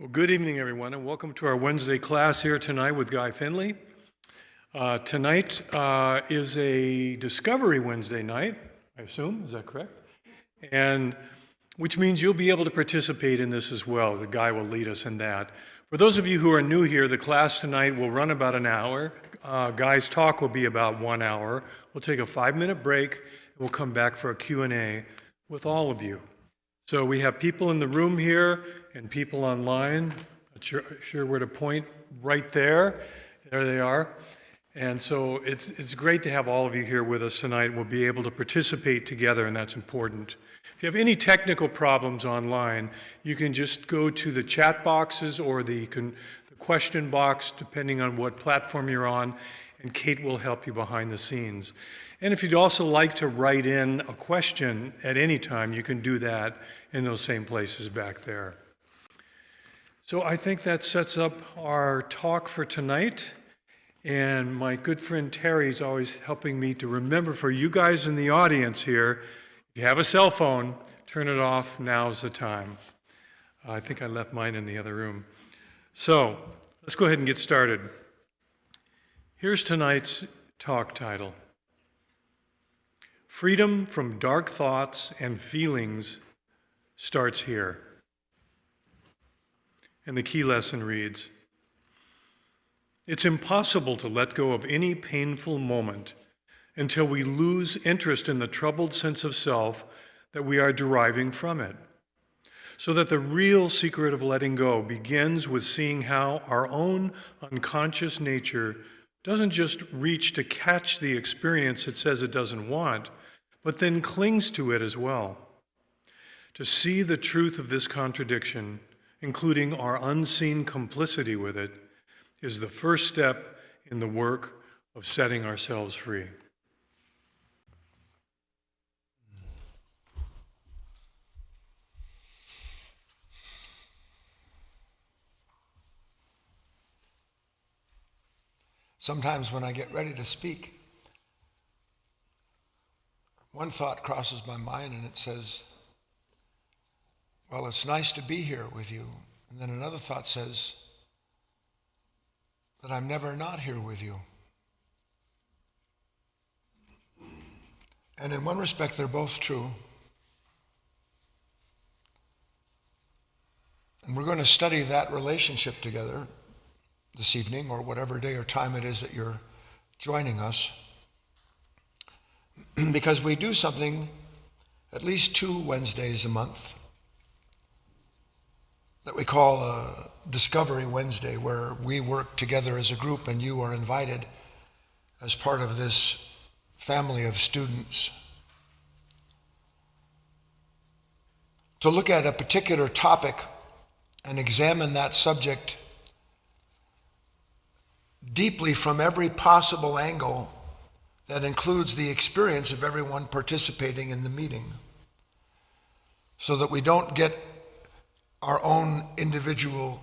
Well, good evening, everyone, and welcome to our Wednesday class here tonight with Guy Finley. Tonight is a Discovery Wednesday night, I assume, is that correct? And which means you'll be able to participate in this as well. The Guy will lead us in that. For those of you who are new here, the class tonight will run about an hour. Guy's talk will be about 1 hour. We'll take a 5-minute break, and we'll come back for a Q&A with all of you. So we have people in the room here and people online. Not sure where to point. Right there. There they are. And so it's great to have all of you here with us tonight. We'll be able to participate together, and that's important. If you have any technical problems online, you can just go to the chat boxes or the question box, depending on what platform you're on, and Kate will help you behind the scenes. And if you'd also like to write in a question at any time, you can do that in those same places back there. So I think that sets up our talk for tonight. And my good friend Terry is always helping me to remember for you guys in the audience here, if you have a cell phone, turn it off, now's the time. I think I left mine in the other room. So let's go ahead and get started. Here's tonight's talk title. Freedom from dark thoughts and feelings starts here. And the key lesson reads, it's impossible to let go of any painful moment until we lose interest in the troubled sense of self that we are deriving from it. So that the real secret of letting go begins with seeing how our own unconscious nature doesn't just reach to catch the experience it says it doesn't want, but then clings to it as well. To see the truth of this contradiction, including our unseen complicity with it, is the first step in the work of setting ourselves free. Sometimes when I get ready to speak, one thought crosses my mind and it says, well, it's nice to be here with you. And then another thought says that I'm never not here with you. And in one respect, they're both true. And we're going to study that relationship together this evening, or whatever day or time it is that you're joining us, because we do something at least 2 Wednesdays a month that we call a Discovery Wednesday, where we work together as a group and you are invited as part of this family of students to look at a particular topic and examine that subject deeply from every possible angle that includes the experience of everyone participating in the meeting, so that we don't get our own individual,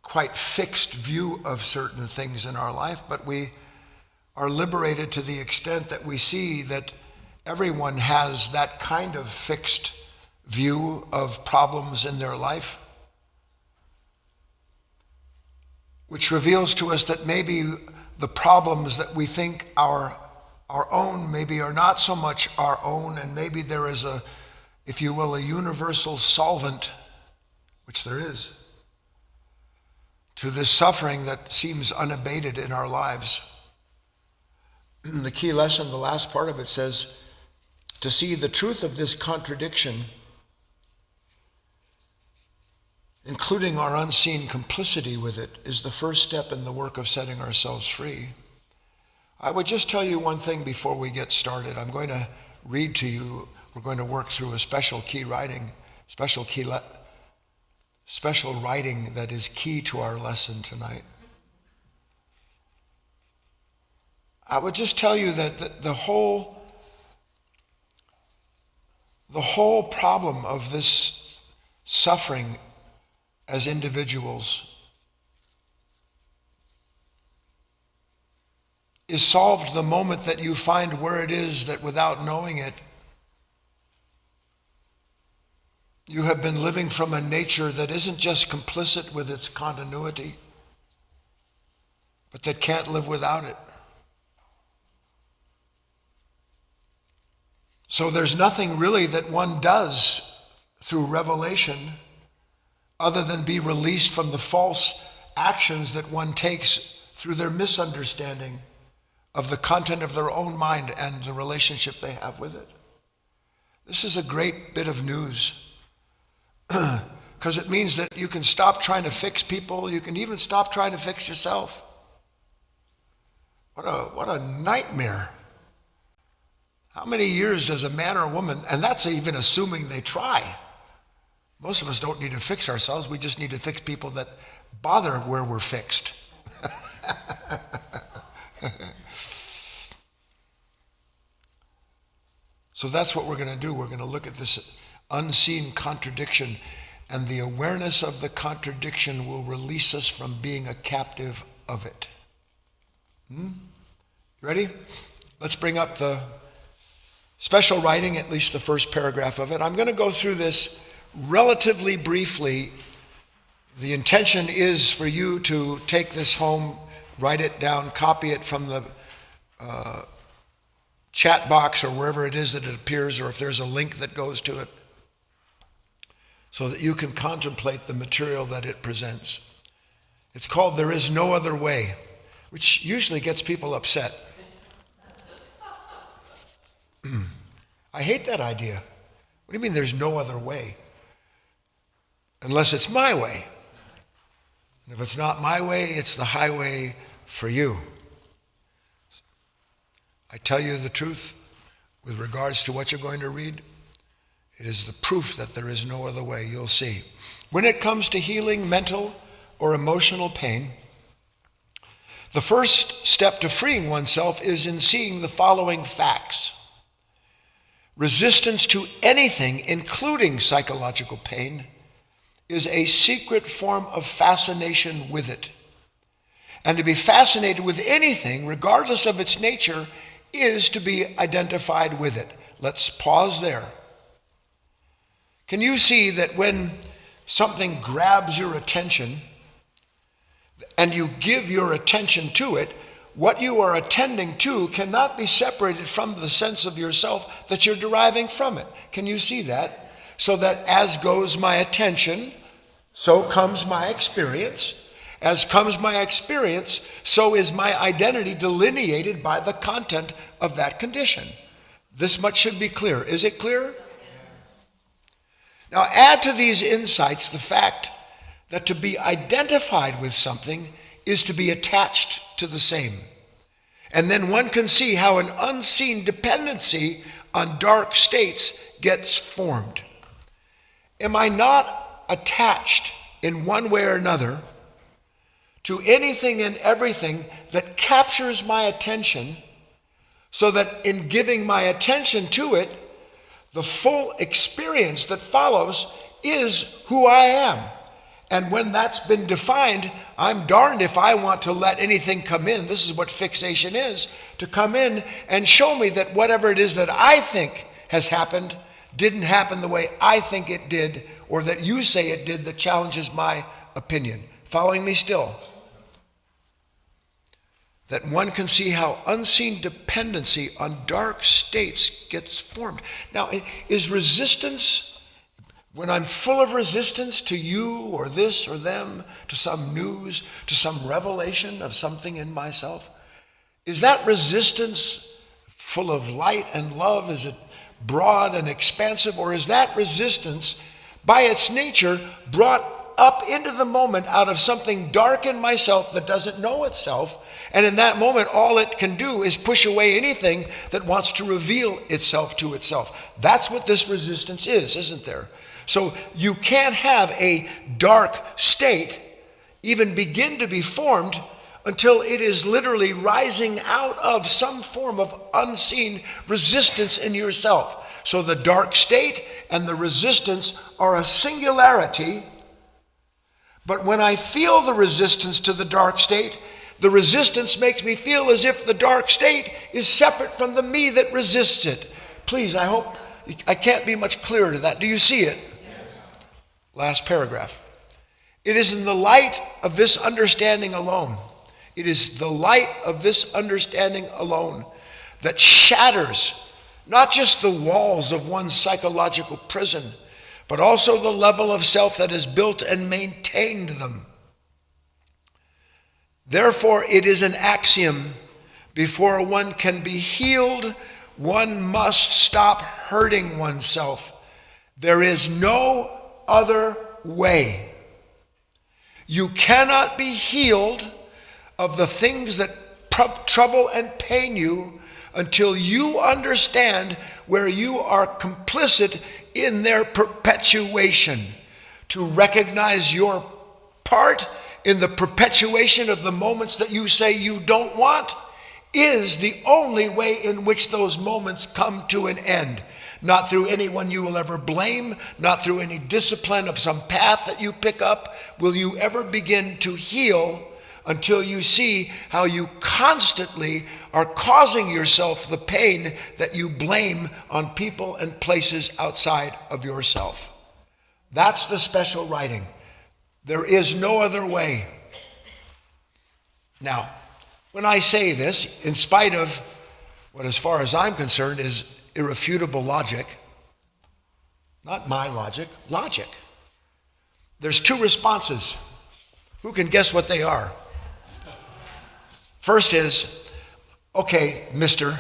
quite fixed view of certain things in our life, but we are liberated to the extent that we see that everyone has that kind of fixed view of problems in their life, which reveals to us that maybe the problems that we think are our own maybe are not so much our own, and maybe there is a, if you will, a universal solvent, which there is, to this suffering that seems unabated in our lives. The key lesson, the last part of it says, to see the truth of this contradiction, including our unseen complicity with it, is the first step in the work of setting ourselves free. I would just tell you one thing before we get started. I'm going to read to you, we're going to work through a special writing that is key to our lesson tonight. I would just tell you that the whole problem of this suffering as individuals is solved the moment that you find where it is that, without knowing it, you have been living from a nature that isn't just complicit with its continuity, but that can't live without it. So there's nothing really that one does through revelation other than be released from the false actions that one takes through their misunderstanding of the content of their own mind and the relationship they have with it. This is a great bit of news because it means that you can stop trying to fix people. You can even stop trying to fix yourself. What a nightmare. How many years does a man or a woman, and that's even assuming they try. Most of us don't need to fix ourselves. We just need to fix people that bother where we're fixed. So that's what we're going to do. We're going to look at this unseen contradiction, and the awareness of the contradiction will release us from being a captive of it. You ready? Let's bring up the special writing, at least the first paragraph of it. I'm going to go through this relatively briefly. The intention is for you to take this home, write it down, copy it from the chat box or wherever it is that it appears, or if there's a link that goes to it, so that you can contemplate the material that it presents. It's called There Is No Other Way, which usually gets people upset. I hate that idea. What do you mean there's no other way? Unless it's my way. And if it's not my way, it's the highway for you. I tell you the truth with regards to what you're going to read. It is the proof that there is no other way. You'll see. When it comes to healing mental or emotional pain, the first step to freeing oneself is in seeing the following facts. Resistance to anything, including psychological pain, is a secret form of fascination with it. And to be fascinated with anything, regardless of its nature, is to be identified with it. Let's pause there. Can you see that when something grabs your attention and you give your attention to it, what you are attending to cannot be separated from the sense of yourself that you're deriving from it? Can you see that? So that as goes my attention, so comes my experience. As comes my experience, so is my identity delineated by the content of that condition. This much should be clear. Is it clear? Now add to these insights the fact that to be identified with something is to be attached to the same. And then one can see how an unseen dependency on dark states gets formed. Am I not attached in one way or another to anything and everything that captures my attention, so that in giving my attention to it, the full experience that follows is who I am? And when that's been defined, I'm darned if I want to let anything come in. This is what fixation is, to come in and show me that whatever it is that I think has happened didn't happen the way I think it did, or that you say it did, that challenges my opinion. Following me still? That one can see how unseen dependency on dark states gets formed. Now, is resistance, when I'm full of resistance to you or this or them, to some news, to some revelation of something in myself, is that resistance full of light and love? Is it broad and expansive? Or is that resistance, by its nature, brought up into the moment out of something dark in myself that doesn't know itself? And in that moment, all it can do is push away anything that wants to reveal itself to itself. That's what this resistance is, isn't there? So you can't have a dark state even begin to be formed until it is literally rising out of some form of unseen resistance in yourself. So the dark state and the resistance are a singularity. But when I feel the resistance to the dark state, the resistance makes me feel as if the dark state is separate from the me that resists it. Please, I hope, I can't be much clearer to that. Do you see it? Yes. last paragraph. It is in the light of this understanding alone. It is the light of this understanding alone that shatters not just the walls of one's psychological prison, but also the level of self that has built and maintained them. Therefore, it is an axiom: before one can be healed, one must stop hurting oneself. There is no other way. You cannot be healed of the things that trouble and pain you until you understand where you are complicit in their perpetuation. To recognize your part in the perpetuation of the moments that you say you don't want is the only way in which those moments come to an end. Not through anyone you will ever blame, not through any discipline of some path that you pick up, will you ever begin to heal until you see how you constantly are causing yourself the pain that you blame on people and places outside of yourself. That's the special writing. There is no other way. Now, when I say this, in spite of what, as far as I'm concerned, is irrefutable logic, not my logic, logic, there's two responses. Who can guess what they are? First is, okay, mister,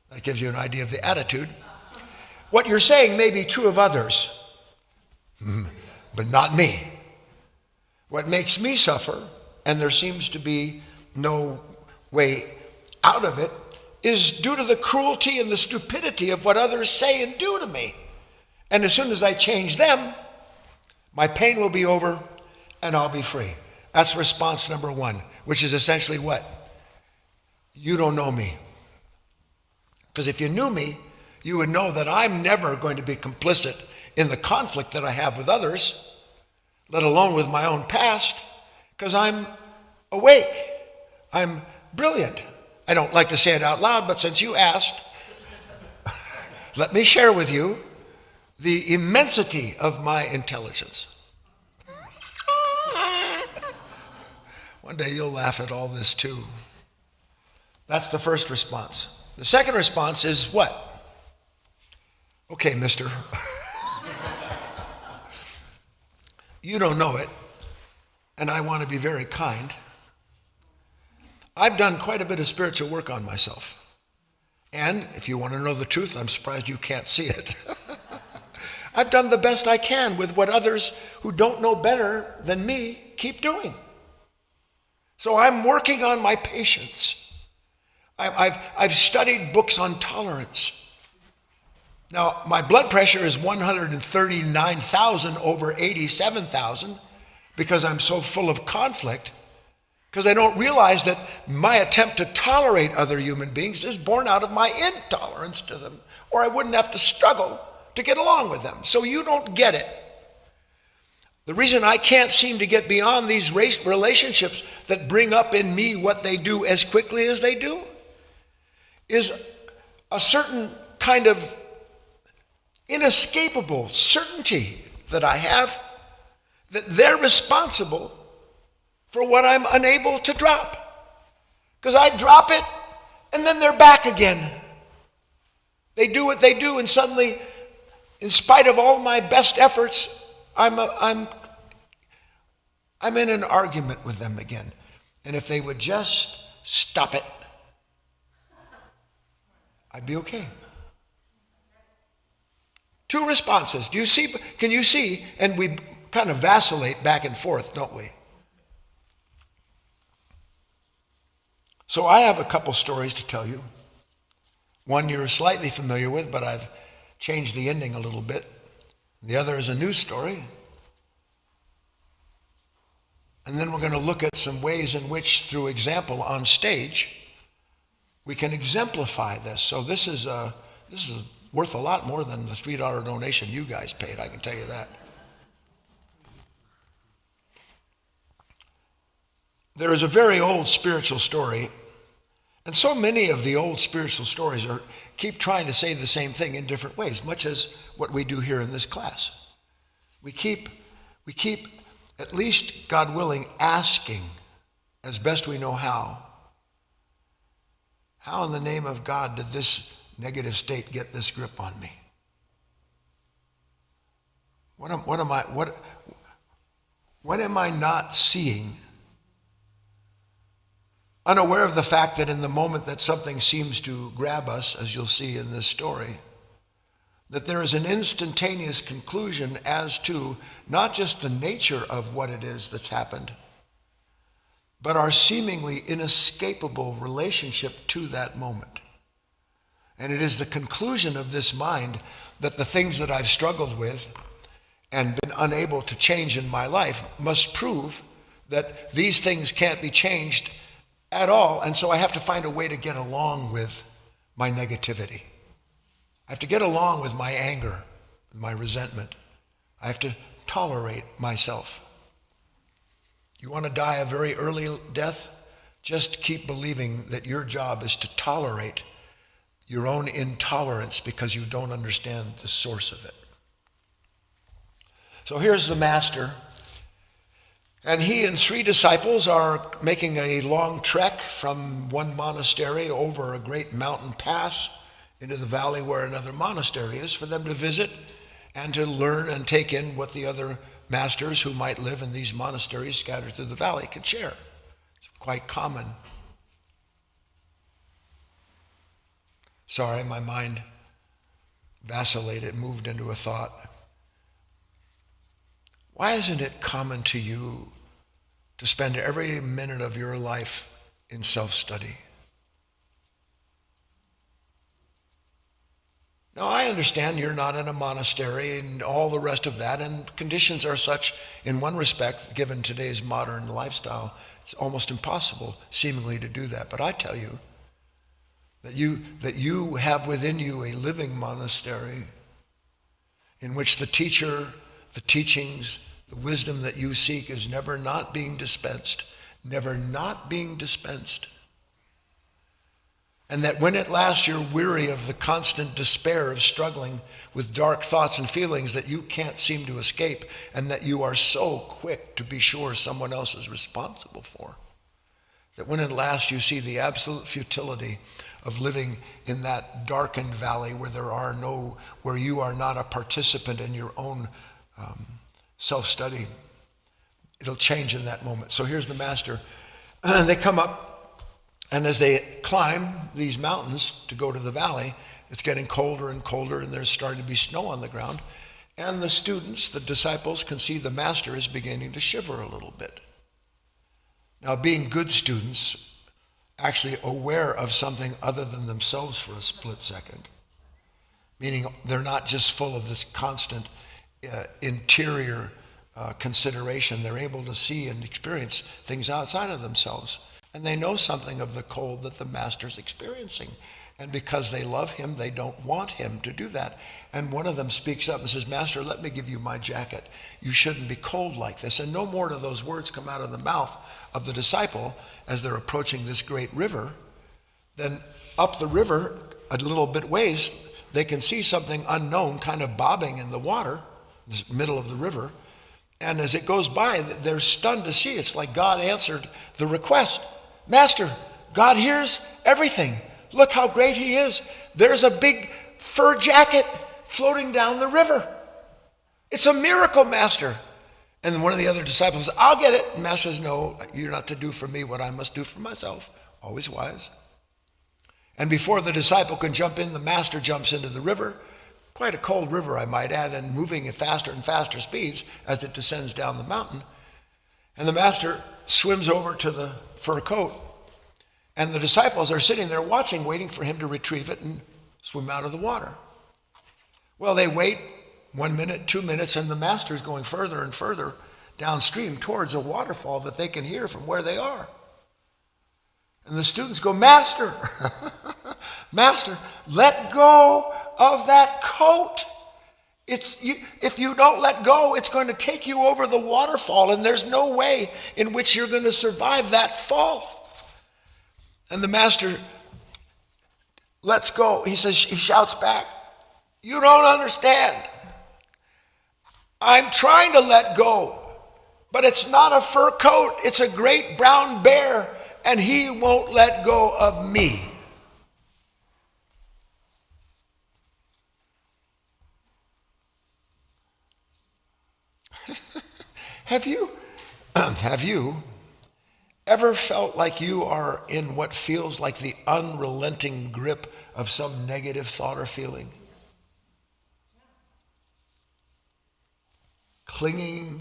that gives you an idea of the attitude. What you're saying may be true of others, but not me. What makes me suffer, and there seems to be no way out of it, is due to the cruelty and the stupidity of what others say and do to me. And as soon as I change them, my pain will be over and I'll be free. That's response number one, which is essentially what? You don't know me. Because if you knew me, you would know that I'm never going to be complicit in the conflict that I have with others, let alone with my own past, because I'm awake. I'm brilliant. I don't like to say it out loud, but since you asked, let me share with you the immensity of my intelligence. One day you'll laugh at all this too. That's the first response. The second response is what? Okay, mister. You don't know it, and I want to be very kind. I've done quite a bit of spiritual work on myself. And if you want to know the truth, I'm surprised you can't see it. I've done the best I can with what others who don't know better than me keep doing. So I'm working on my patience. I've studied books on tolerance. Now, my blood pressure is 139,000 over 87,000 because I'm so full of conflict, because I don't realize that my attempt to tolerate other human beings is born out of my intolerance to them, or I wouldn't have to struggle to get along with them. So you don't get it. The reason I can't seem to get beyond these relationships that bring up in me what they do as quickly as they do is a certain kind of inescapable certainty that I have that they're responsible for what I'm unable to drop. Because I drop it and then they're back again. They do what they do, and suddenly, in spite of all my best efforts, I'm in an argument with them again. And if they would just stop it, I'd be okay. Two responses. Do you see? Can you see? And we kind of vacillate back and forth, don't we? So I have a couple stories to tell you. One you're slightly familiar with, but I've changed the ending a little bit. The other is a new story. And then we're going to look at some ways in which, through example on stage, we can exemplify this. So this is worth a lot more than the $3 donation you guys paid, I can tell you that. There is a very old spiritual story, and so many of the old spiritual stories keep trying to say the same thing in different ways, much as what we do here in this class. We keep we keep, at least God willing, asking as best we know how in the name of God did this negative state get this grip on me? What am I not seeing? Unaware of the fact that in the moment that something seems to grab us, as you'll see in this story, that there is an instantaneous conclusion as to not just the nature of what it is that's happened, but our seemingly inescapable relationship to that moment. And it is the conclusion of this mind that the things that I've struggled with and been unable to change in my life must prove that these things can't be changed at all, and so I have to find a way to get along with my negativity. I have to get along with my anger, my resentment. I have to tolerate myself. You want to die a very early death? Just keep believing that your job is to tolerate your own intolerance because you don't understand the source of it. So here's the master, and he and 3 disciples are making a long trek from one monastery over a great mountain pass into the valley where another monastery is for them to visit and to learn and take in what the other masters who might live in these monasteries scattered through the valley can share. It's quite common. Sorry, my mind vacillated, moved into a thought. Why isn't it common to you to spend every minute of your life in self-study? Now, I understand you're not in a monastery and all the rest of that, and conditions are such, in one respect, given today's modern lifestyle, it's almost impossible, seemingly, to do that. But I tell you that you have within you a living monastery in which the teacher, the teachings, the wisdom that you seek is never not being dispensed, never not being dispensed. And that when at last you're weary of the constant despair of struggling with dark thoughts and feelings that you can't seem to escape, and that you are so quick to be sure someone else is responsible for, that when at last you see the absolute futility of living in that darkened valley where you are not a participant in your own self-study, it'll change in that moment. So here's the master. They come up, and as they climb these mountains to go to the valley, it's getting colder and colder, and there's starting to be snow on the ground. And the students, the disciples, can see the master is beginning to shiver a little bit. Now, being good students, actually aware of something other than themselves for a split second, meaning they're not just full of this constant interior consideration. They're able to see and experience things outside of themselves. And they know something of the cold that the master's experiencing. And because they love him, they don't want him to do that. And one of them speaks up and says, "Master, let me give you my jacket. You shouldn't be cold like this." And no more do those words come out of the mouth of the disciple as they're approaching this great river. Then up the river, a little bit ways, they can see something unknown kind of bobbing in the water, the middle of the river. And as it goes by, they're stunned to see. It's like God answered the request. "Master, God hears everything. Look how great he is. There's a big fur jacket floating down the river. It's a miracle, Master." And one of the other disciples says, "I'll get it." And Master says, "No, you're not to do for me what I must do for myself." Always wise. And before the disciple can jump in, the master jumps into the river. Quite a cold river, I might add, and moving at faster and faster speeds as it descends down the mountain. And the master swims over to the fur coat, and the disciples are sitting there watching, waiting for him to retrieve it and swim out of the water. Well, they wait 1 minute, 2 minutes, and the master is going further and further downstream towards a waterfall that they can hear from where they are. And the students go, "Master, Master, let go of that coat. If you don't let go, it's going to take you over the waterfall, and there's no way in which you're going to survive that fall." And the master lets go. He shouts back, "You don't understand. I'm trying to let go, but it's not a fur coat. It's a great brown bear, and he won't let go of me. Have you ever felt like you are in what feels like the unrelenting grip of some negative thought or feeling? Clinging,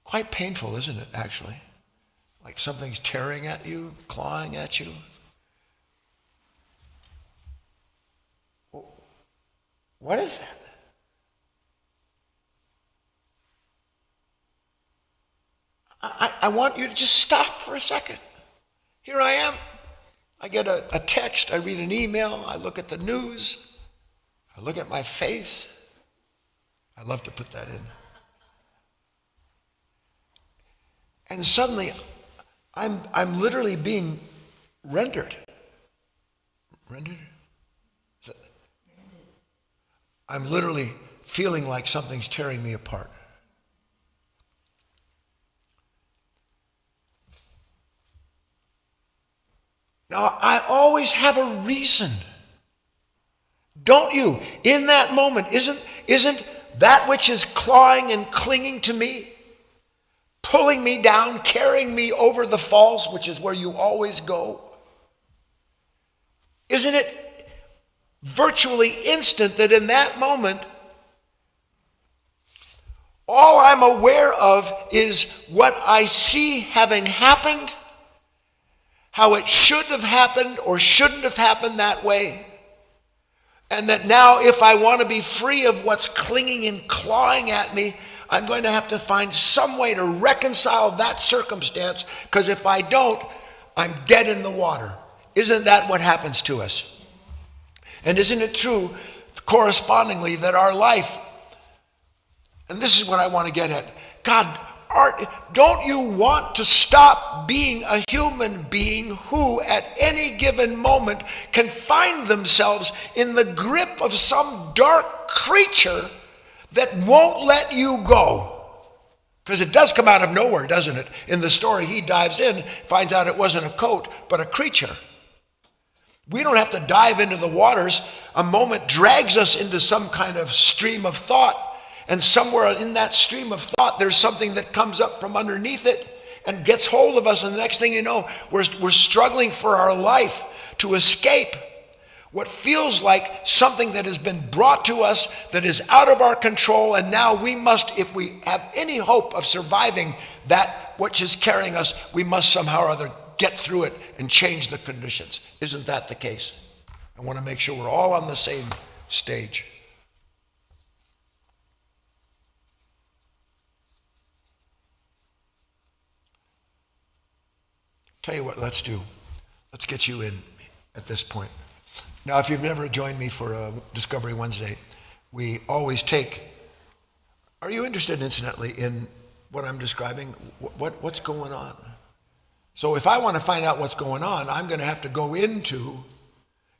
quite painful, isn't it, actually? Like something's tearing at you, clawing at you. What is that? I want you to just stop for a second. Here I am. I get a text, I read an email, I look at the news, I look at my face. I love to put that in. And suddenly, I'm literally being rendered. Rendered? I'm literally feeling like something's tearing me apart. Now, I always have a reason. Don't you? In that moment, isn't that which is clawing and clinging to me, pulling me down, carrying me over the falls, which is where you always go? Isn't it virtually instant that in that moment, all I'm aware of is what I see having happened, how it should have happened or shouldn't have happened that way, and that now if I want to be free of what's clinging and clawing at me, I'm going to have to find some way to reconcile that circumstance, because if I don't, I'm dead in the water. Isn't that what happens to us? And isn't it true, correspondingly, that our life, and this is what I want to get at, God, don't you want to stop being a human being who at any given moment can find themselves in the grip of some dark creature that won't let you go? Because it does come out of nowhere, doesn't it? In the story, he dives in, finds out it wasn't a coat, but a creature. We don't have to dive into the waters. A moment drags us into some kind of stream of thought. And somewhere in that stream of thought, there's something that comes up from underneath it and gets hold of us. And the next thing you know, we're struggling for our life to escape what feels like something that has been brought to us that is out of our control. And now we must, if we have any hope of surviving that which is carrying us, we must somehow or other get through it and change the conditions. Isn't that the case? I want to make sure we're all on the same stage. Tell you what, let's do. Let's get you in at this point. Now, if you've never joined me for Discovery Wednesday, we always take, are you interested, incidentally, in what I'm describing? What's going on? So if I want to find out what's going on, I'm going to have to go into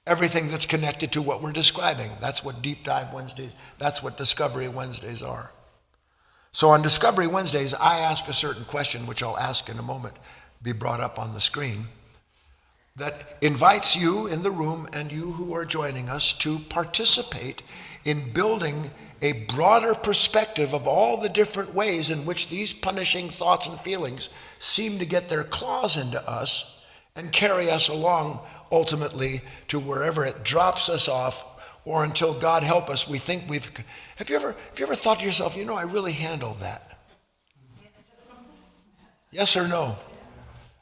everything that's connected to what we're describing. That's what Deep Dive Wednesdays, that's what Discovery Wednesdays are. So on Discovery Wednesdays, I ask a certain question, which I'll ask in a moment, be brought up on the screen, that invites you in the room and you who are joining us to participate in building a broader perspective of all the different ways in which these punishing thoughts and feelings seem to get their claws into us and carry us along ultimately to wherever it drops us off, or until, God help us, we think we've... Have you ever thought to yourself, I really handled that? Yes or no?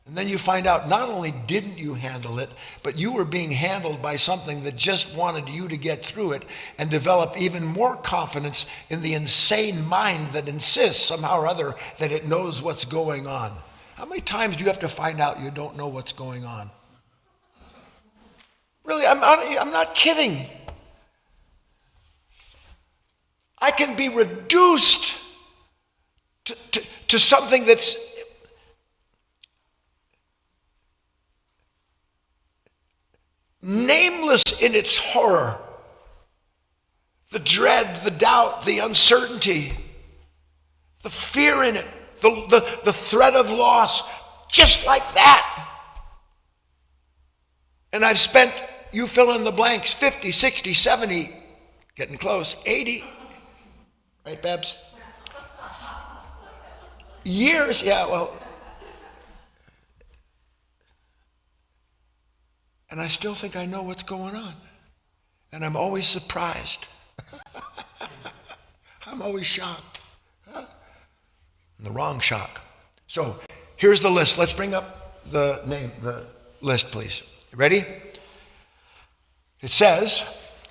And then you find out not only didn't you handle it, but you were being handled by something that just wanted you to get through it and develop even more confidence in the insane mind that insists somehow or other that it knows what's going on. How many times do you have to find out you don't know what's going on? Really, I'm not kidding. I can be reduced to something that's nameless in its horror, the dread, the doubt, the uncertainty, the fear in it, the threat of loss, just like that. And I've spent, you fill in the blanks, 50, 60, 70, getting close, 80, right, Babs? Years, yeah, well. And I still think I know what's going on. And I'm always surprised. I'm always shocked. Huh? The wrong shock. So here's the list. Let's bring up the list, please. Ready? It says,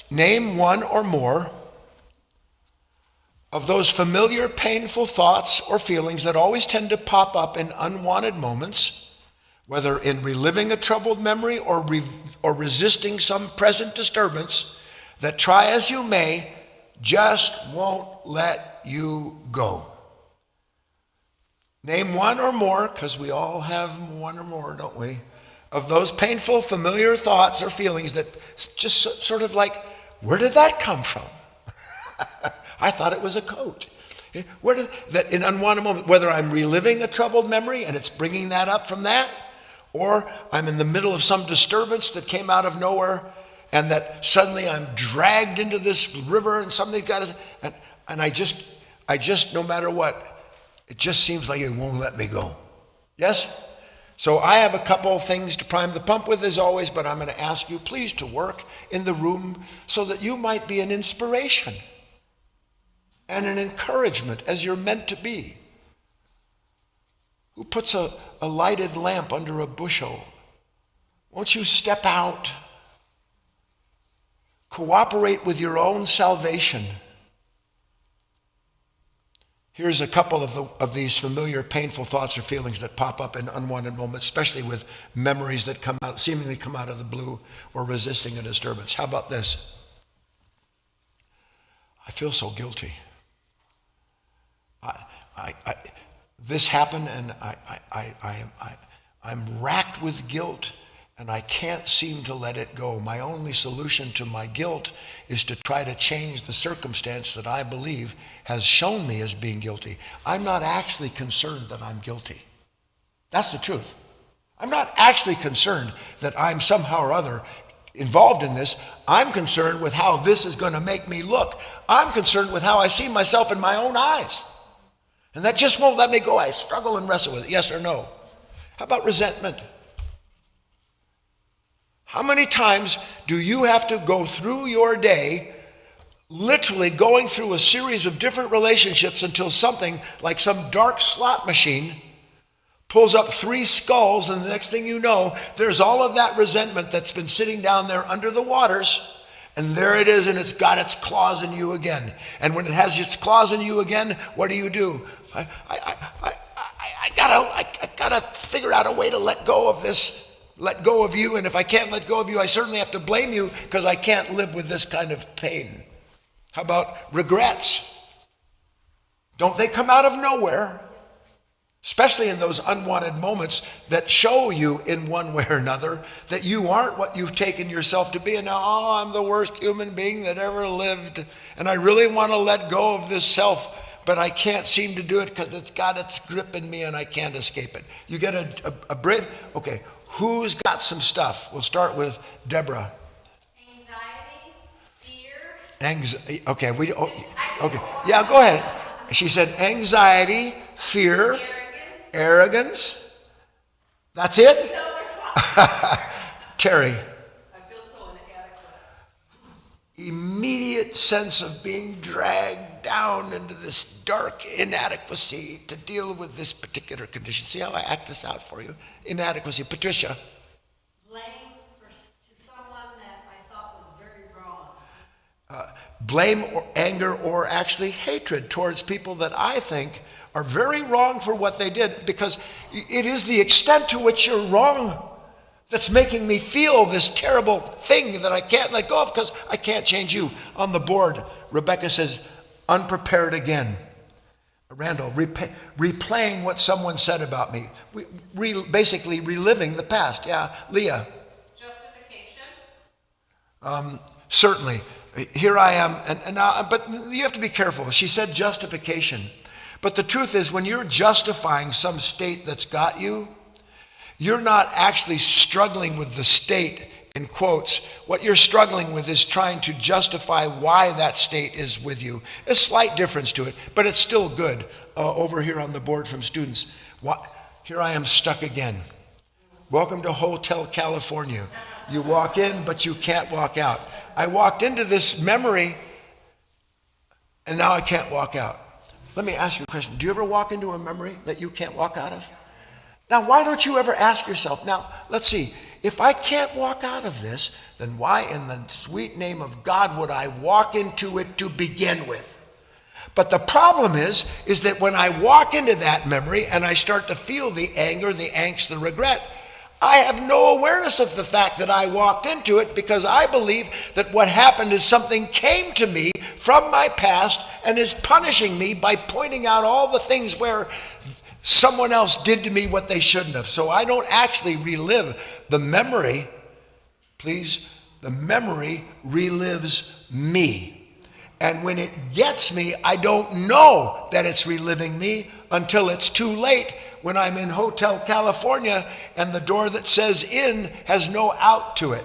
name one or more of those familiar, painful thoughts or feelings that always tend to pop up in unwanted moments, whether in reliving a troubled memory or resisting some present disturbance that, try as you may, just won't let you go. Name one or more, because we all have one or more, don't we, of those painful, familiar thoughts or feelings that just sort of like, where did that come from? I thought it was a coat. That in unwanted moment, whether I'm reliving a troubled memory and it's bringing that up from that, or I'm in the middle of some disturbance that came out of nowhere and that suddenly I'm dragged into this river and something got to, and I just, no matter what, it just seems like it won't let me go. Yes? So I have a couple of things to prime the pump with as always, but I'm going to ask you please to work in the room so that you might be an inspiration and an encouragement as you're meant to be. Who puts a lighted lamp under a bushel? Won't you step out? Cooperate with your own salvation. Here's a couple of these familiar, painful thoughts or feelings that pop up in unwanted moments, especially with memories that seemingly come out of the blue or resisting a disturbance. How about this? I feel so guilty. This happened, and I'm racked with guilt, and I can't seem to let it go. My only solution to my guilt is to try to change the circumstance that I believe has shown me as being guilty. I'm not actually concerned that I'm guilty. That's the truth. I'm not actually concerned that I'm somehow or other involved in this. I'm concerned with how this is going to make me look. I'm concerned with how I see myself in my own eyes. And that just won't let me go. I struggle and wrestle with it, yes or no. How about resentment? How many times do you have to go through your day literally going through a series of different relationships until something like some dark slot machine pulls up 3 skulls, and the next thing you know, there's all of that resentment that's been sitting down there under the waters, and there it is, and it's got its claws in you again. And when it has its claws in you again, what do? I gotta figure out a way to let go of this, let go of you, and if I can't let go of you, I certainly have to blame you because I can't live with this kind of pain. How about regrets? Don't they come out of nowhere? Especially in those unwanted moments that show you in one way or another that you aren't what you've taken yourself to be. And now, I'm the worst human being that ever lived. And I really want to let go of this self, but I can't seem to do it because it's got its grip in me and I can't escape it. You get a brave, okay, who's got some stuff? We'll start with Deborah. Anxiety, fear. Okay, okay, yeah, go ahead. She said anxiety, fear, arrogance. That's it? No, there's lots. Terry. I feel so inadequate. Immediate sense of being dragged down into this dark inadequacy to deal with this particular condition. See how I act this out for you? Inadequacy. Patricia. Blame to someone that I thought was very wrong. Blame or anger or actually hatred towards people that I think are very wrong for what they did, because it is the extent to which you're wrong that's making me feel this terrible thing that I can't let go of because I can't change you. On the board, Rebecca says, unprepared again. Randall, replaying what someone said about me. Basically reliving the past. Yeah, Leah. Justification. Certainly. Here I am, and now, but you have to be careful. She said justification. But the truth is, when you're justifying some state that's got you, you're not actually struggling with the state, in quotes. What you're struggling with is trying to justify why that state is with you. A slight difference to it, but it's still good. Over here on the board from students. Here I am stuck again. Welcome to Hotel California. You walk in, but you can't walk out. I walked into this memory, and now I can't walk out. Let me ask you a question. Do you ever walk into a memory that you can't walk out of? Now, why don't you ever ask yourself, now, let's see, if I can't walk out of this, then why in the sweet name of God would I walk into it to begin with? But the problem is that when I walk into that memory and I start to feel the anger, the angst, the regret, I have no awareness of the fact that I walked into it, because I believe that what happened is something came to me from my past and is punishing me by pointing out all the things where someone else did to me what they shouldn't have. So I don't actually relive the memory. Please, the memory relives me. And when it gets me, I don't know that it's reliving me until it's too late, when I'm in Hotel California and the door that says in has no out to it.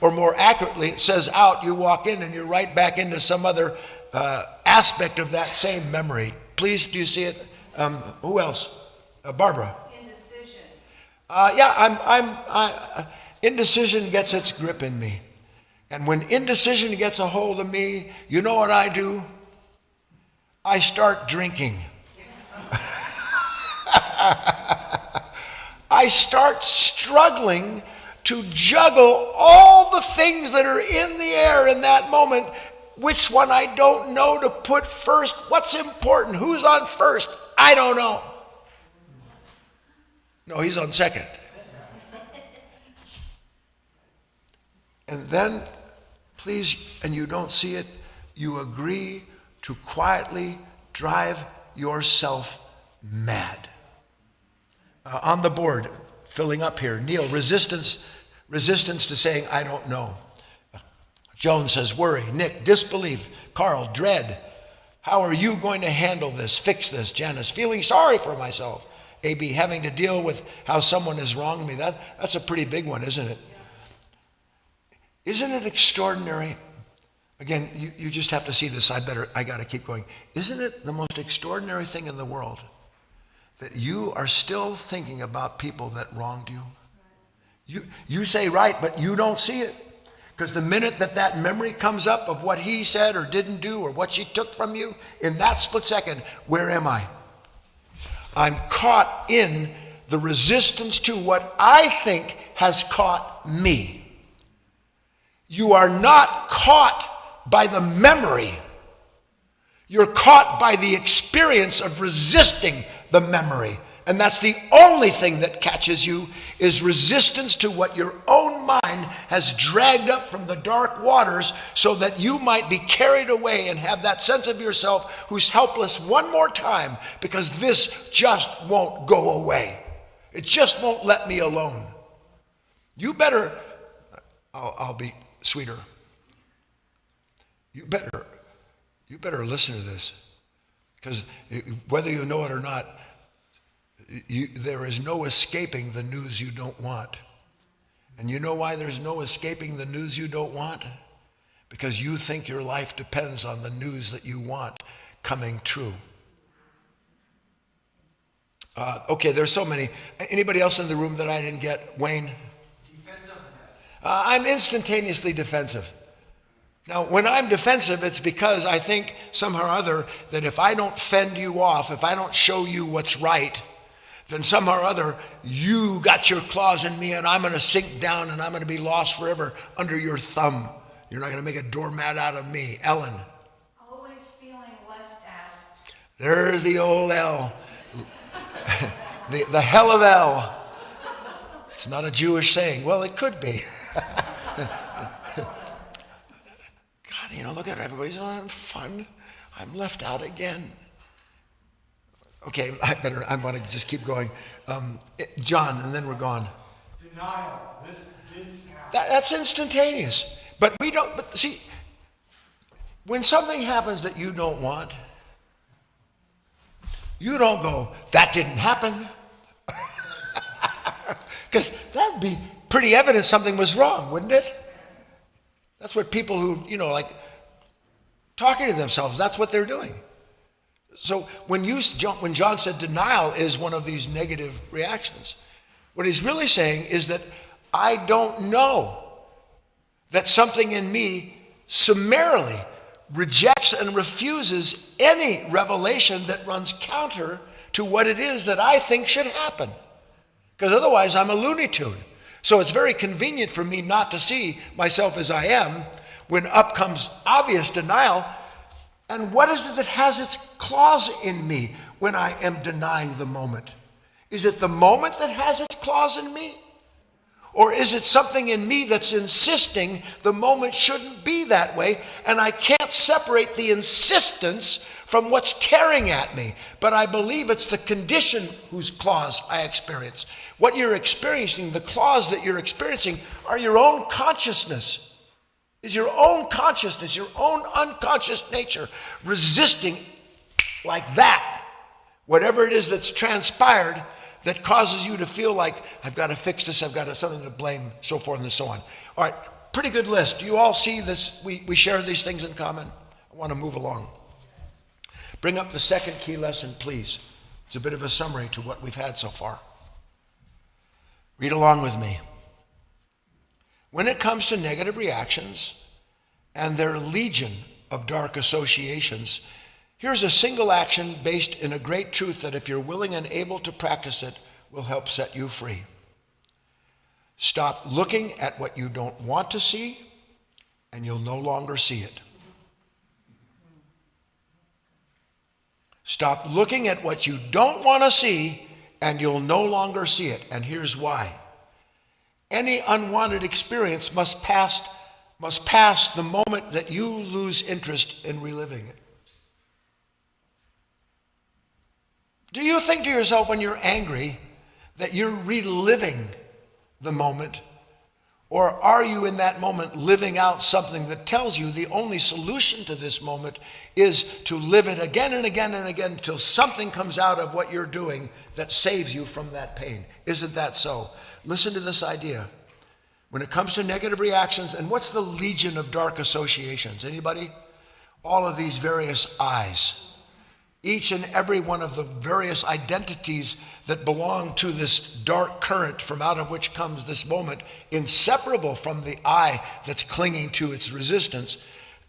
Or more accurately, it says out, you walk in and you're right back into some other aspect of that same memory. Please, do you see it? Who else? Barbara. Indecision. Indecision gets its grip in me. And when indecision gets a hold of me, you know what I do? I start drinking. I start struggling to juggle all the things that are in the air in that moment. Which one I don't know to put first. What's important? Who's on first? I don't know. No, he's on second. And then, please, and you don't see it, you agree to quietly drive yourself mad. On the board, filling up here, Neil, resistance to saying, I don't know. Joan says, worry. Nick, disbelief. Carl, dread. How are you going to handle this, fix this? Janice, feeling sorry for myself. AB, having to deal with how someone has wronged me. That's a pretty big one, isn't it? Isn't it extraordinary? Again, you just have to see this. I got to keep going. Isn't it the most extraordinary thing in the world that you are still thinking about people that wronged you? You say right, but you don't see it. Because the minute that memory comes up of what he said or didn't do or what she took from you, in that split second, where am I? I'm caught in the resistance to what I think has caught me. You are not caught by the memory. You're caught by the experience of resisting the memory. And that's the only thing that catches you, is resistance to what your own mind has dragged up from the dark waters, so that you might be carried away and have that sense of yourself who's helpless one more time, because this just won't go away. It just won't let me alone. You better, I'll be sweeter. You better listen to this, because whether you know it or not, there is no escaping the news you don't want. And you know why there's no escaping the news you don't want? Because you think your life depends on the news that you want coming true. Okay, there's so many. Anybody else in the room that I didn't get? Wayne? Defensiveness. I'm instantaneously defensive. Now, when I'm defensive, it's because I think somehow or other that if I don't fend you off, if I don't show you what's right, then somehow or other you got your claws in me and I'm going to sink down and I'm going to be lost forever under your thumb. You're not going to make a doormat out of me. Ellen. Always feeling left out. There's the old L. the hell of L. It's not a Jewish saying. Well, it could be. God, look at everybody's having fun. I'm left out again. Okay, I want to just keep going. John, and then we're gone. Denial. This didn't happen. That's instantaneous. But we don't, see, When something happens that you don't want, you don't go, that didn't happen. Because that'd be pretty evident something was wrong, wouldn't it? That's what people who, like talking to themselves, that's what they're doing. So when John said denial is one of these negative reactions, what he's really saying is that I don't know, that something in me summarily rejects and refuses any revelation that runs counter to what it is that I think should happen. Because otherwise I'm a Looney Tune. So it's very convenient for me not to see myself as I am when up comes obvious denial. And what is it that has its claws in me when I am denying the moment? Is it the moment that has its claws in me? Or is it something in me that's insisting the moment shouldn't be that way, and I can't separate the insistence from what's tearing at me? But I believe it's the condition whose claws I experience. What you're experiencing, the claws that you're experiencing, are your own consciousness. Is your own consciousness, your own unconscious nature resisting like that, whatever it is that's transpired that causes you to feel like, I've got to fix this, I've got something to blame, so forth and so on. All right, pretty good list. Do you all see this? We share these things in common. I want to move along. Bring up the second key lesson, please. It's a bit of a summary to what we've had so far. Read along with me. When it comes to negative reactions and their legion of dark associations, here's a single action based in a great truth that if you're willing and able to practice it, will help set you free. Stop looking at what you don't want to see, and you'll no longer see it. Stop looking at what you don't want to see, and you'll no longer see it. And here's why. Any unwanted experience must pass the moment that you lose interest in reliving it. Do you think to yourself when you're angry that you're reliving the moment? Or are you in that moment living out something that tells you the only solution to this moment is to live it again and again and again until something comes out of what you're doing that saves you from that pain? Isn't that so? Listen to this idea. When it comes to negative reactions, and what's the legion of dark associations? Anybody? All of these various I's. Each and every one of the various identities that belong to this dark current from out of which comes this moment, inseparable from the I that's clinging to its resistance,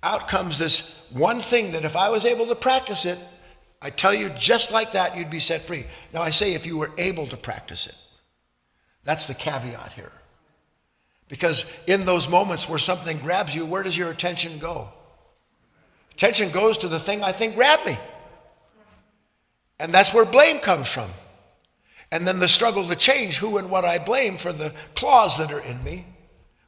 out comes this one thing that if I was able to practice it, I tell you just like that, you'd be set free. Now I say if you were able to practice it. That's the caveat here. Because in those moments where something grabs you, where does your attention go? Attention goes to the thing I think grabbed me. And that's where blame comes from. And then the struggle to change who and what I blame for the claws that are in me.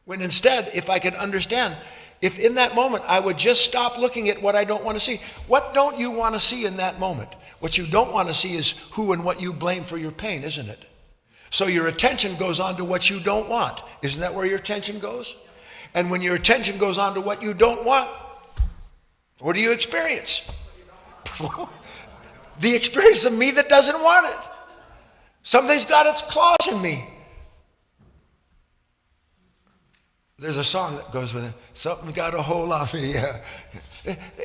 When instead, if I could understand, if in that moment I would just stop looking at what I don't want to see. What don't you want to see in that moment? What you don't want to see is who and what you blame for your pain, isn't it? So your attention goes on to what you don't want. Isn't that where your attention goes? And when your attention goes on to what you don't want, what do you experience? The experience of me that doesn't want it. Something's got its claws in me. There's a song that goes with it. Something's got a hold on me. Yeah.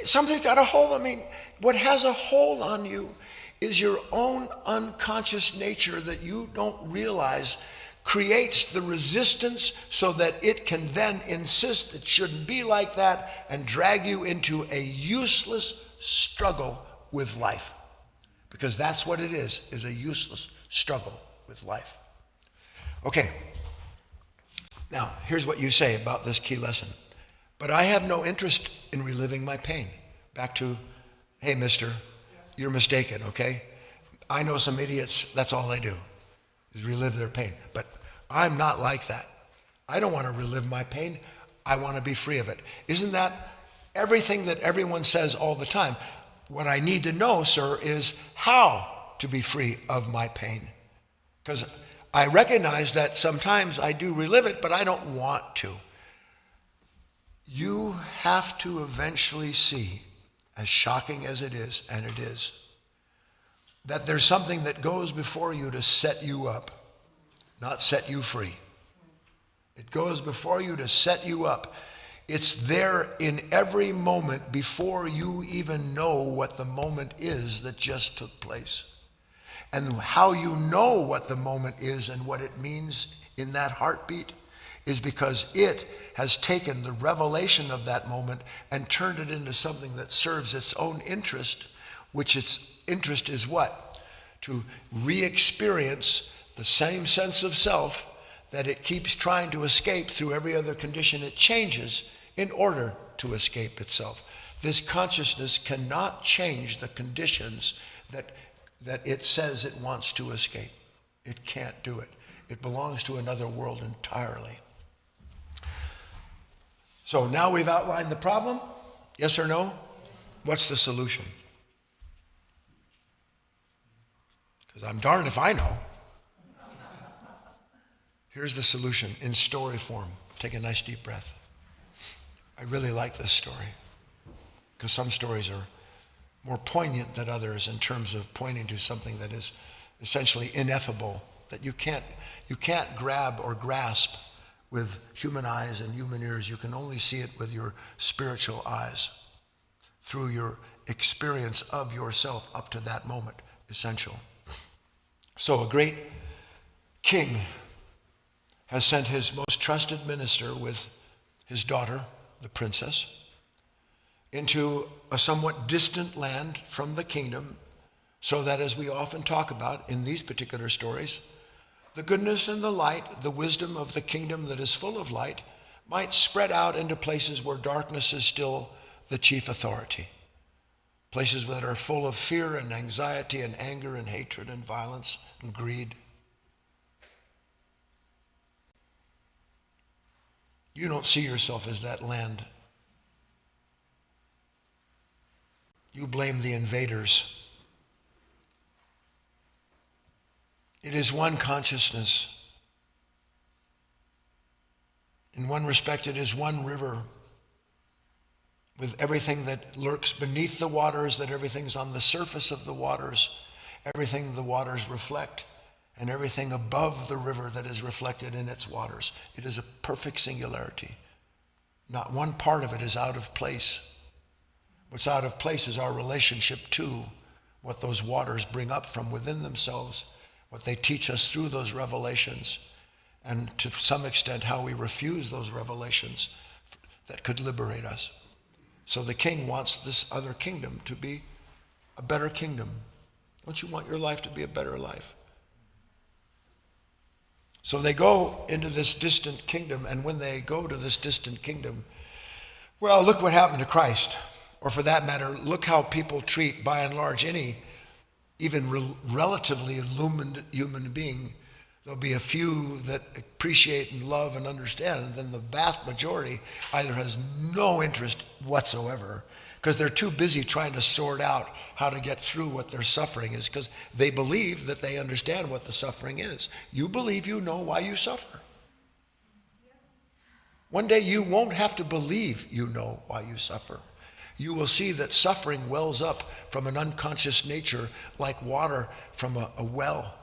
Something's got a hold on me. What has a hold on you is your own unconscious nature that you don't realize creates the resistance so that it can then insist it shouldn't be like that and drag you into a useless struggle with life. Because that's what it is a useless struggle with life. Okay. Now, here's what you say about this key lesson. But I have no interest in reliving my pain. Back to, hey, mister, you're mistaken, okay? I know some idiots, that's all they do, is relive their pain. But I'm not like that. I don't want to relive my pain. I want to be free of it. Isn't that everything that everyone says all the time? What I need to know, sir, is how to be free of my pain. Because I recognize that sometimes I do relive it, but I don't want to. you have to eventually see, as shocking as it is, and it is, that there's something that goes before you to set you up, not set you free. It goes before you to set you up. It's there in every moment before you even know what the moment is that just took place. And how you know what the moment is and what it means in that heartbeat is because it has taken the revelation of that moment and turned it into something that serves its own interest, which its interest is what? To re-experience the same sense of self that it keeps trying to escape through every other condition it changes in order to escape itself. This consciousness cannot change the conditions that it says it wants to escape. It can't do it. It belongs to another world entirely. So now we've outlined the problem. Yes or no? What's the solution? Because I'm darned if I know. Here's the solution in story form. Take a nice deep breath. I really like this story because some stories are more poignant than others in terms of pointing to something that is essentially ineffable, that you can't grab or grasp with human eyes and human ears. You can only see it with your spiritual eyes through your experience of yourself up to that moment, essential. So a great king has sent his most trusted minister with his daughter, the princess, into a somewhat distant land from the kingdom, so that, as we often talk about in these particular stories, the goodness and the light, the wisdom of the kingdom that is full of light, might spread out into places where darkness is still the chief authority. Places that are full of fear and anxiety and anger and hatred and violence and greed. You don't see yourself as that land. You blame the invaders. It is one consciousness. In one respect, it is one river with everything that lurks beneath the waters, that everything's on the surface of the waters, everything the waters reflect, and everything above the river that is reflected in its waters. It is a perfect singularity. Not one part of it is out of place. What's out of place is our relationship to what those waters bring up from within themselves, what they teach us through those revelations, and to some extent how we refuse those revelations that could liberate us. So the king wants this other kingdom to be a better kingdom. Don't you want your life to be a better life? So they go into this distant kingdom, and when they go to this distant kingdom, well, look what happened to Christ. Or for that matter, look how people treat, by and large, any even relatively illumined human being. There'll be a few that appreciate and love and understand, and then the vast majority either has no interest whatsoever because they're too busy trying to sort out how to get through what their suffering is, because they believe that they understand what the suffering is. You believe you know why you suffer. One day you won't have to believe you know why you suffer. You will see that suffering wells up from an unconscious nature like water from a well,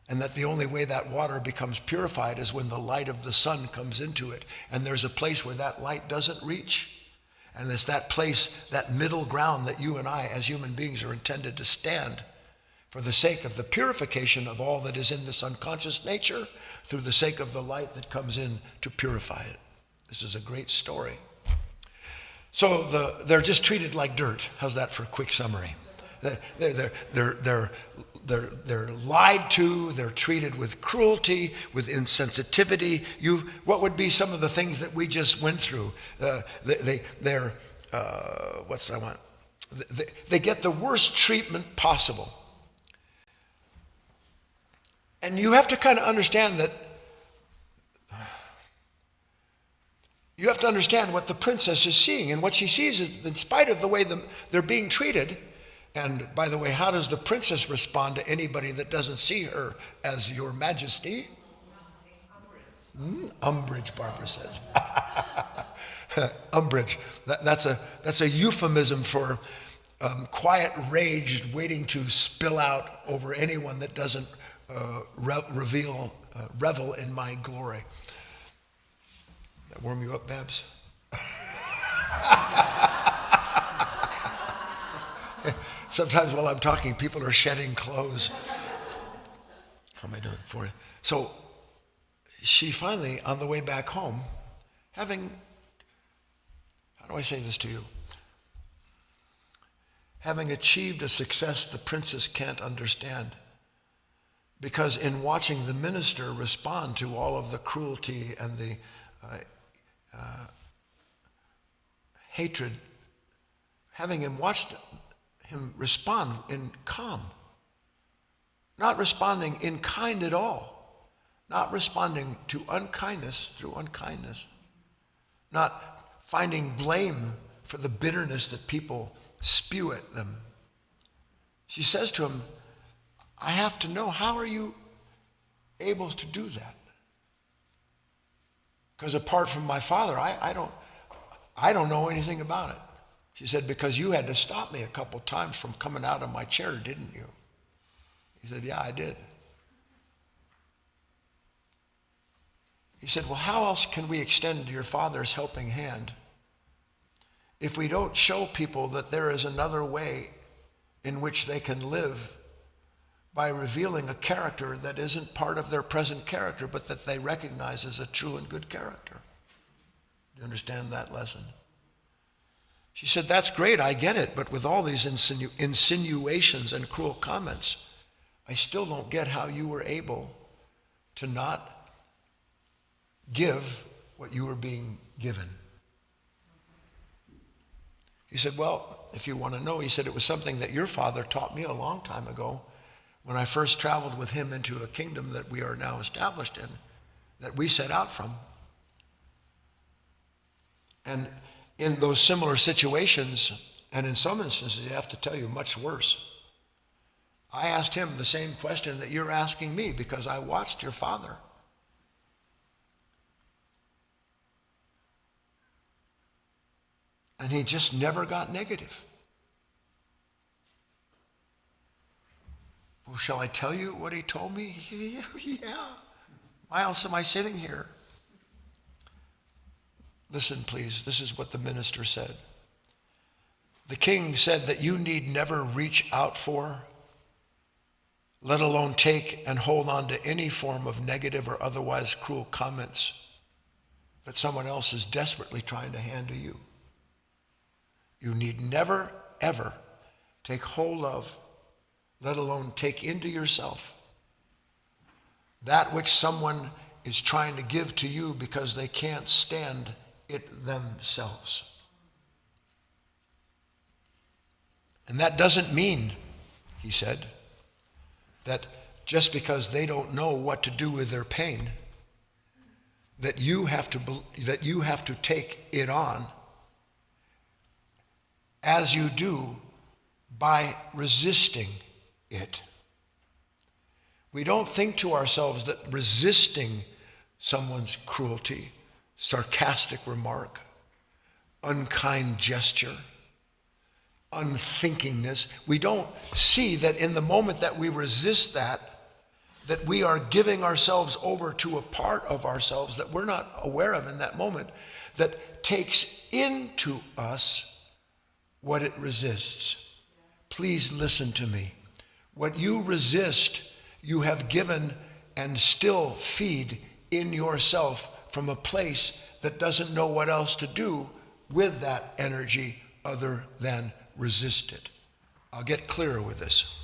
and that the only way that water becomes purified is when the light of the sun comes into it, and there's a place where that light doesn't reach. And it's that place, that middle ground that you and I as human beings are intended to stand for the sake of the purification of all that is in this unconscious nature, through the sake of the light that comes in to purify it. This is a great story. So they're just treated like dirt. How's that for a quick summary? They're lied to. They're treated with cruelty, with insensitivity. What would be some of the things that we just went through? They get the worst treatment possible. And you have to kind of understand that. You have to understand what the princess is seeing, and what she sees is, in spite of the way they're being treated. And by the way, how does the princess respond to anybody that doesn't see her as your majesty? Umbrage, Barbara says. umbrage. That's a euphemism for quiet rage waiting to spill out over anyone that doesn't revel in my glory. That warm you up, Babs? Sometimes while I'm talking, people are shedding clothes. How am I doing for you? So she finally, on the way back home, having, how do I say this to you? Having achieved a success the princess can't understand. Because in watching the minister respond to all of the cruelty and the hatred, having him watched him respond in calm, not responding in kind at all, not responding to unkindness through unkindness, not finding blame for the bitterness that people spew at them. She says to him, I have to know, how are you able to do that? Because apart from my father, I don't know anything about it. She said, because you had to stop me a couple times from coming out of my chair, didn't you? He said, yeah, I did. He said, well, how else can we extend your father's helping hand if we don't show people that there is another way in which they can live by revealing a character that isn't part of their present character, but that they recognize as a true and good character? Do you understand that lesson? She said, that's great, I get it, but with all these insinuations and cruel comments, I still don't get how you were able to not give what you were being given. He said, well, if you want to know, he said, it was something that your father taught me a long time ago when I first traveled with him into a kingdom that we are now established in, that we set out from. And in those similar situations, and in some instances, I have to tell you, much worse, I asked him the same question that you're asking me because I watched your father. And he just never got negative. Well, shall I tell you what he told me? Yeah. Why else am I sitting here? Listen, please. This is what the minister said. The king said that you need never reach out for, let alone take and hold on to any form of negative or otherwise cruel comments that someone else is desperately trying to hand to you. You need never, ever take hold of, let alone take into yourself, that which someone is trying to give to you because they can't stand it themselves. And that doesn't mean, he said, that just because they don't know what to do with their pain, that you have to take it on as you do by resisting it. We don't think to ourselves that resisting someone's cruelty, sarcastic remark, unkind gesture, unthinkingness, we don't see that in the moment that we resist that we are giving ourselves over to a part of ourselves that we're not aware of in that moment, that takes into us what it resists. Please listen to me. What you resist, you have given and still feed in yourself from a place that doesn't know what else to do with that energy other than resist it. I'll get clearer with this.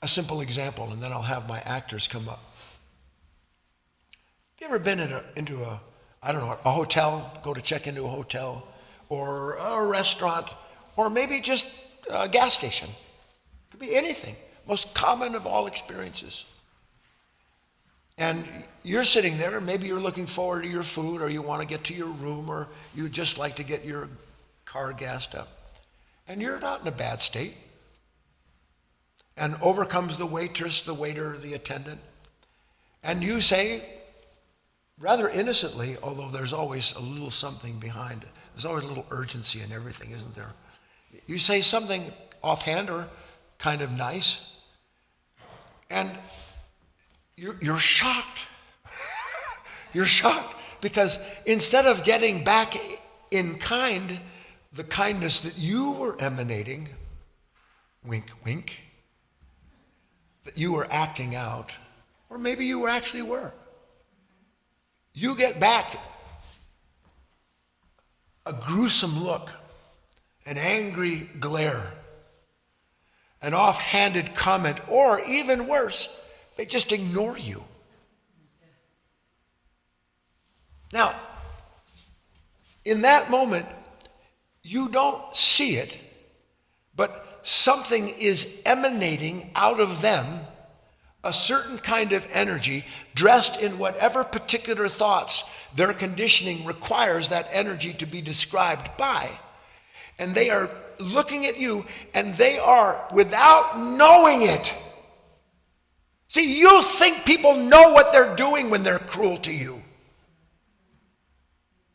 A simple example, and then I'll have my actors come up. Have you ever been into a hotel, go to check into a hotel, or a restaurant, or maybe just a gas station? It could be anything. Most common of all experiences. And you're sitting there, and maybe you're looking forward to your food, or you want to get to your room, or you just like to get your car gassed up. And you're not in a bad state. And over comes the waitress, the waiter, the attendant. And you say, rather innocently, although there's always a little something behind it. There's always a little urgency in everything, isn't there? You say something offhand or kind of nice, and you're shocked. You're shocked because instead of getting back in kind, the kindness that you were emanating, wink, wink, that you were acting out, or maybe you actually were. You get back a gruesome look, an angry glare, an offhanded comment, or even worse, they just ignore you. Now, in that moment, you don't see it, but something is emanating out of them, a certain kind of energy dressed in whatever particular thoughts their conditioning requires that energy to be described by. And they are looking at you, and they are, without knowing it. See, you think people know what they're doing when they're cruel to you.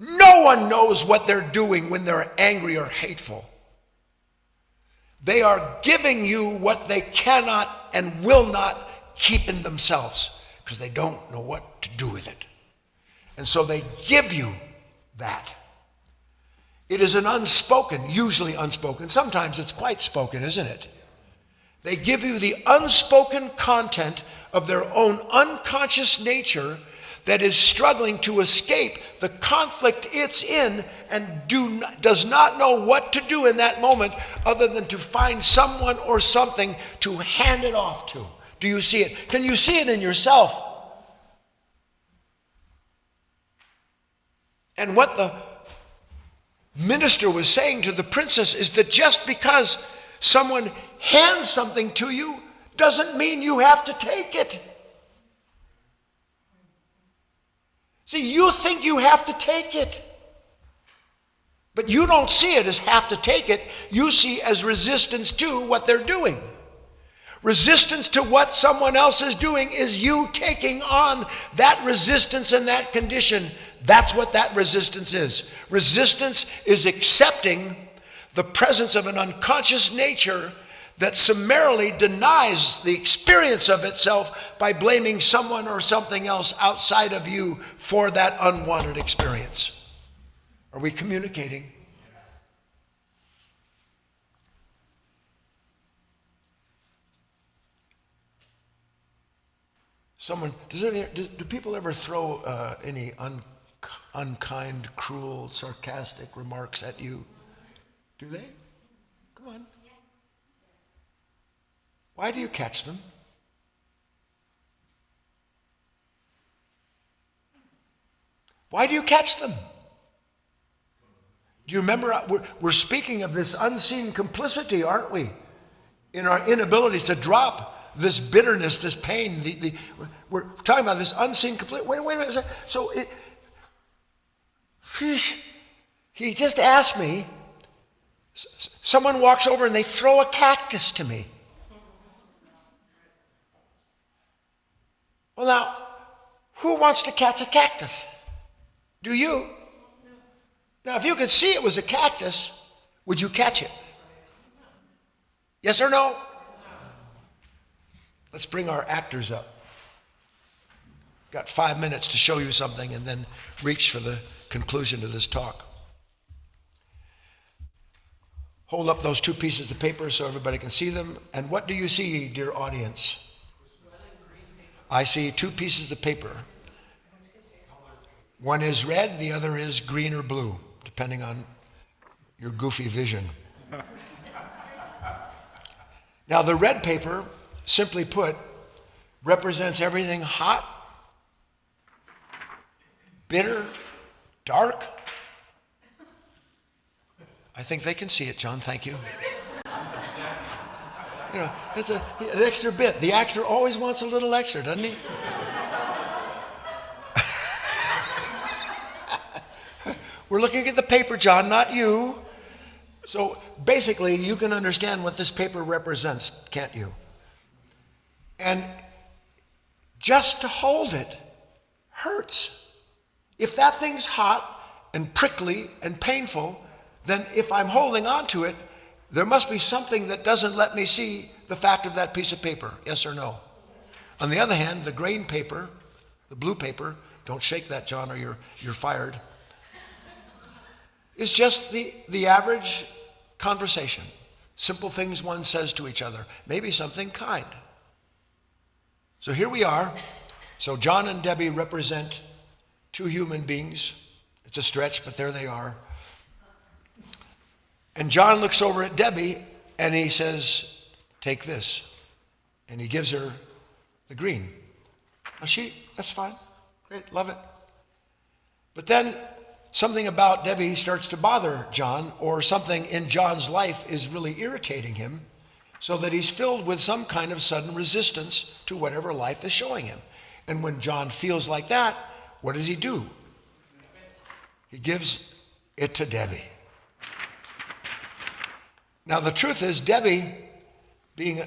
No one knows what they're doing when they're angry or hateful. They are giving you what they cannot and will not keep in themselves because they don't know what to do with it. And so they give you that. It is an unspoken, usually unspoken. Sometimes it's quite spoken, isn't it? They give you the unspoken content of their own unconscious nature that is struggling to escape the conflict it's in and does not know what to do in that moment other than to find someone or something to hand it off to. Do you see it? Can you see it in yourself? And what the minister was saying to the princess is that just because someone hands something to you doesn't mean you have to take it. See, you think you have to take it, but you don't see it as have to take it. You see as resistance to what they're doing. Resistance to what someone else is doing is you taking on that resistance and that condition. That's what that resistance is. Resistance is accepting the presence of an unconscious nature that summarily denies the experience of itself by blaming someone or something else outside of you for that unwanted experience. Are we communicating? Do people ever throw any unkind, cruel, sarcastic remarks at you? Do they? Come on. Why do you catch them? Why do you catch them? Do you remember, we're speaking of this unseen complicity, aren't we? In our inability to drop this bitterness, this pain. We're talking about this unseen complicity. Wait a minute. So he just asked me, someone walks over and they throw a cactus to me. Well, now, who wants to catch a cactus? Do you? Now, if you could see it was a cactus, would you catch it? Yes or no? Let's bring our actors up. Got 5 minutes to show you something and then reach for the conclusion of this talk. Hold up those 2 pieces of paper so everybody can see them. And what do you see, dear audience? I see 2 pieces of paper. One is red, the other is green or blue, depending on your goofy vision. Now, the red paper, simply put, represents everything hot, bitter, dark. I think they can see it, John, thank you. You know, it's an extra bit. The actor always wants a little extra, doesn't he? We're looking at the paper, John, not you. So basically, you can understand what this paper represents, can't you? And just to hold it hurts. If that thing's hot and prickly and painful, then if I'm holding on to it, there must be something that doesn't let me see the fact of that piece of paper, yes or no? On the other hand, the grain paper, the blue paper, don't shake that, John, or you're fired, is just the average conversation. Simple things one says to each other, maybe something kind. So here we are. So John and Debbie represent two human beings. It's a stretch, but there they are. And John looks over at Debbie and he says, take this. And he gives her the green. Now that's fine. Great, love it. But then something about Debbie starts to bother John, or something in John's life is really irritating him, so that he's filled with some kind of sudden resistance to whatever life is showing him. And when John feels like that, what does he do? He gives it to Debbie. Now the truth is, Debbie, being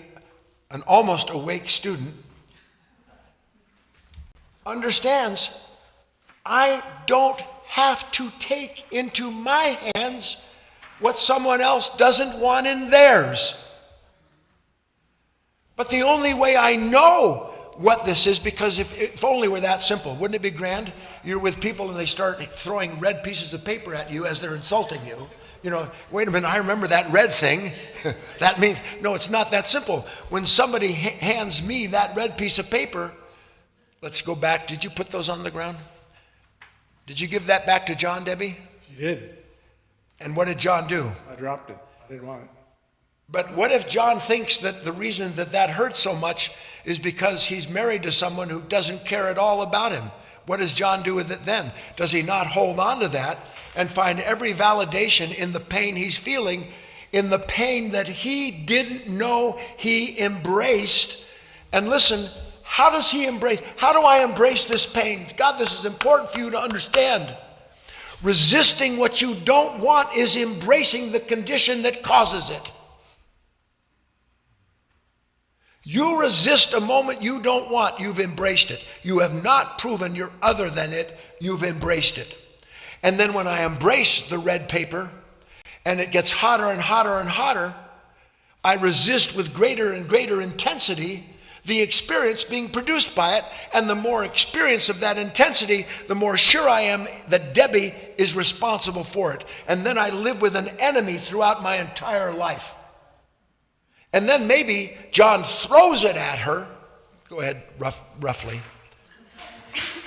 an almost awake student, understands I don't have to take into my hands what someone else doesn't want in theirs. But the only way I know what this is, because if only were that simple, wouldn't it be grand? You're with people and they start throwing red pieces of paper at you as they're insulting you. You know, wait a minute, I remember that red thing. That means, no, it's not that simple. When somebody hands me that red piece of paper, let's go back. Did you put those on the ground? Did you give that back to John, Debbie? She did. And what did John do? I dropped it. I didn't want it. But what if John thinks that the reason that hurts so much is because he's married to someone who doesn't care at all about him? What does John do with it then? Does he not hold on to that and find every validation in the pain he's feeling, in the pain that he didn't know he embraced? And listen, how do I embrace this pain? God, this is important for you to understand. Resisting what you don't want is embracing the condition that causes it. You resist a moment you don't want, you've embraced it. You have not proven you're other than it, you've embraced it. And then when I embrace the red paper, and it gets hotter and hotter and hotter, I resist with greater and greater intensity the experience being produced by it. And the more experience of that intensity, the more sure I am that Debbie is responsible for it. And then I live with an enemy throughout my entire life. And then maybe John throws it at her. Go ahead, roughly.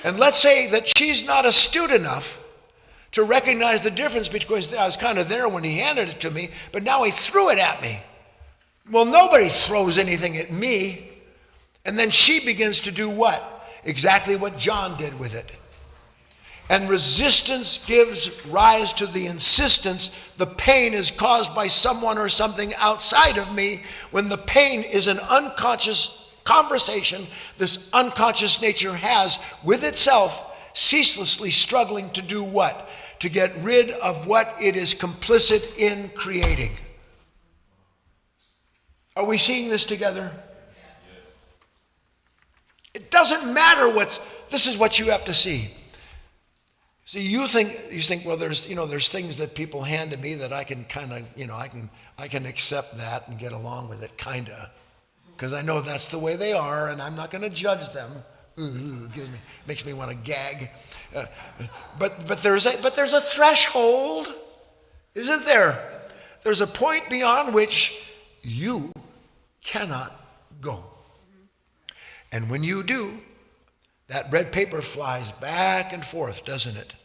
And let's say that she's not astute enough to recognize the difference, because I was kind of there when he handed it to me, but now he threw it at me. Well, nobody throws anything at me. And then she begins to do what? Exactly what John did with it. And resistance gives rise to the insistence the pain is caused by someone or something outside of me, when the pain is an unconscious conversation this unconscious nature has with itself, ceaselessly struggling to do what? To get rid of what it is complicit in creating. Are we seeing this together? It doesn't matter this is what you have to see. See, you think, well, there's things that people hand to me that I can kind of, I can accept that and get along with it, kind of, because I know that's the way they are, and I'm not going to judge them. Makes me want to gag. But there's a threshold, isn't there? There's a point beyond which you cannot go. And when you do, that red paper flies back and forth, doesn't it?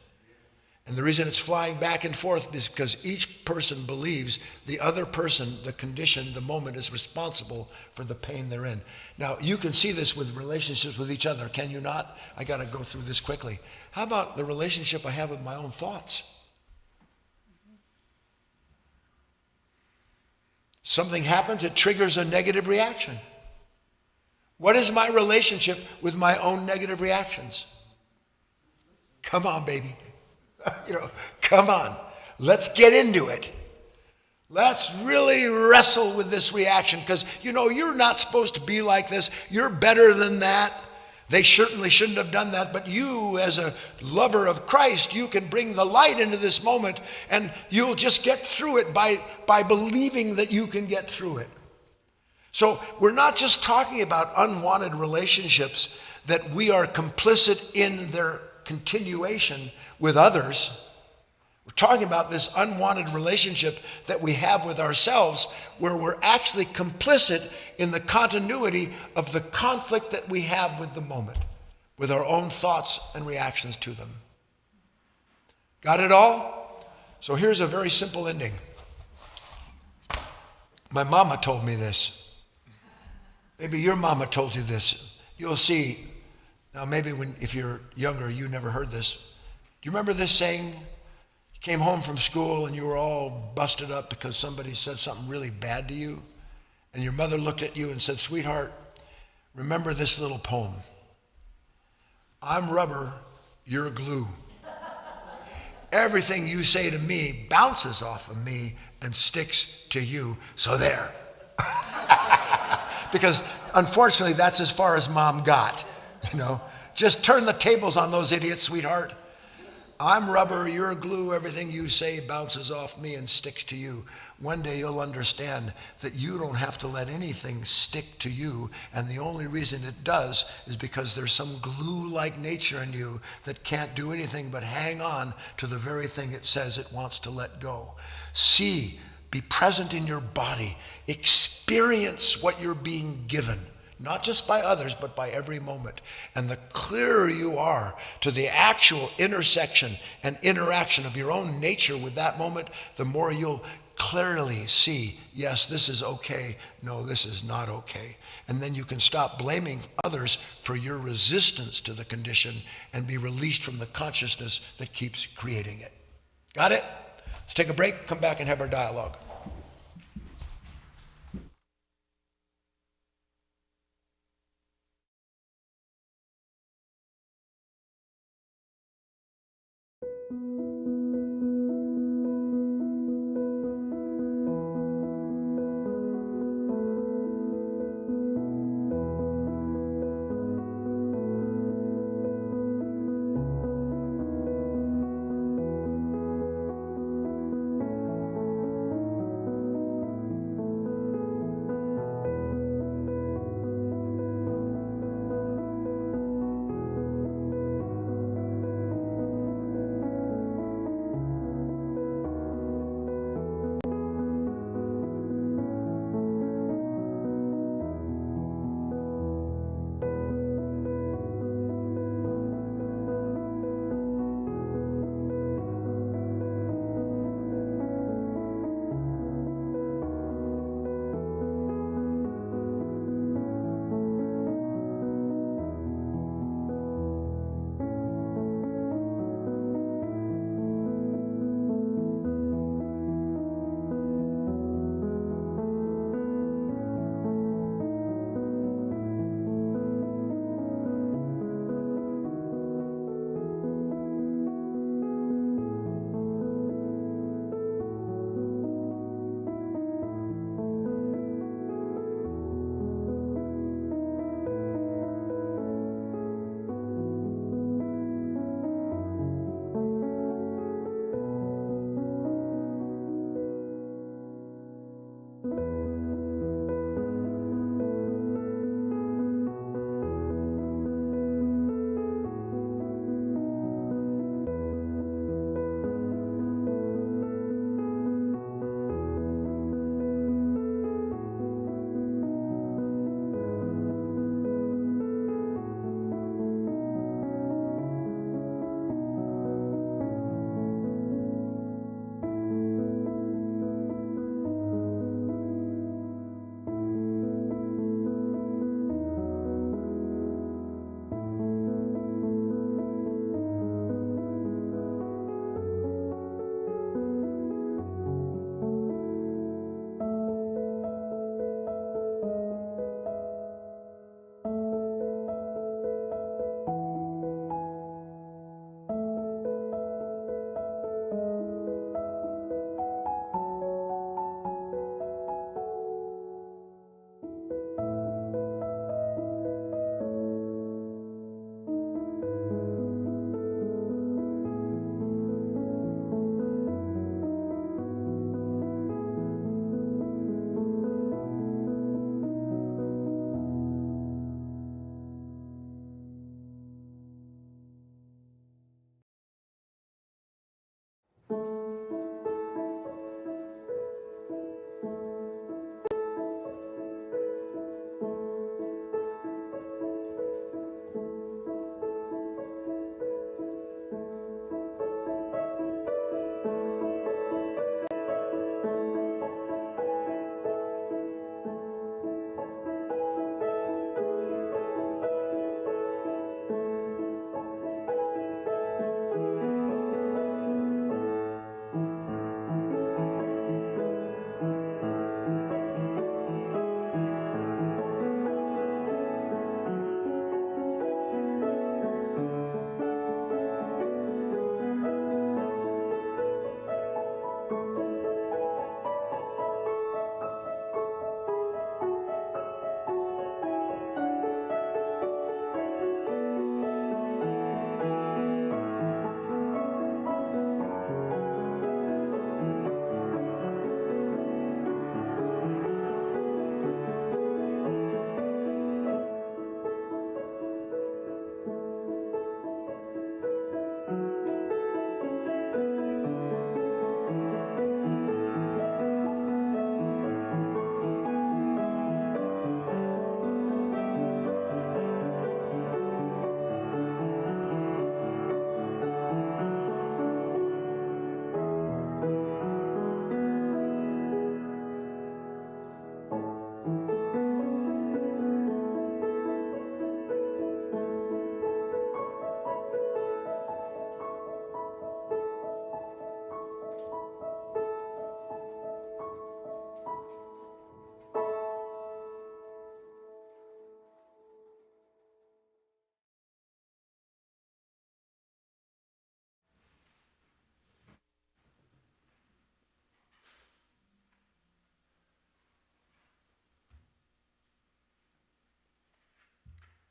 And the reason it's flying back and forth is because each person believes the other person, the condition, the moment, is responsible for the pain they're in. Now, you can see this with relationships with each other, can you not? I got to go through this quickly. How about the relationship I have with my own thoughts? Something happens, it triggers a negative reaction. What is my relationship with my own negative reactions? Come on, baby. Come on. Let's get into it. Let's really wrestle with this reaction, because, you're not supposed to be like this. You're better than that. They certainly shouldn't have done that, but you, as a lover of Christ, you can bring the light into this moment, and you'll just get through it by believing that you can get through it. So we're not just talking about unwanted relationships that we are complicit in their continuation with others. We're talking about this unwanted relationship that we have with ourselves, where we're actually complicit in the continuity of the conflict that we have with the moment, with our own thoughts and reactions to them. Got it all? So here's a very simple ending. My mama told me this. Maybe your mama told you this. You'll see. Now maybe if you're younger, you never heard this. Do you remember this saying? You came home from school and you were all busted up because somebody said something really bad to you. And your mother looked at you and said, "Sweetheart, remember this little poem. I'm rubber, you're glue. Everything you say to me bounces off of me and sticks to you, so there." Because unfortunately, that's as far as mom got. Just turn the tables on those idiots, sweetheart. I'm rubber, you're glue, everything you say bounces off me and sticks to you. One day you'll understand that you don't have to let anything stick to you, and the only reason it does is because there's some glue-like nature in you that can't do anything but hang on to the very thing it says it wants to let go. See, be present in your body, experience what you're being given. Not just by others, but by every moment. And the clearer you are to the actual intersection and interaction of your own nature with that moment, the more you'll clearly see, yes, this is okay. No, this is not okay. And then you can stop blaming others for your resistance to the condition and be released from the consciousness that keeps creating it. Got it? Let's take a break, come back and have our dialogue.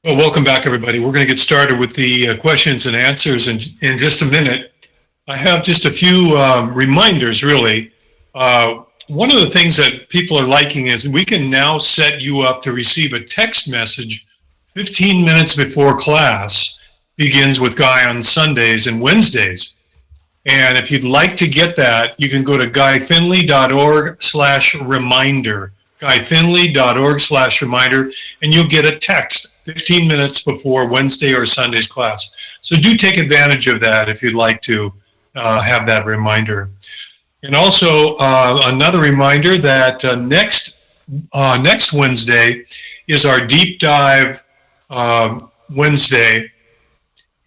Well, welcome back, everybody. We're going to get started with the questions and answers in just a minute. I have just a few reminders, really. One of the things that people are liking is we can now set you up to receive a text message 15 minutes before class begins with Guy on Sundays and Wednesdays. And if you'd like to get that, you can go to guyfinley.org/reminder, guyfinley.org/reminder, and you'll get a text 15 minutes before Wednesday or Sunday's class. So do take advantage of that if you'd like to have that reminder. And also another reminder that next Wednesday is our deep dive Wednesday.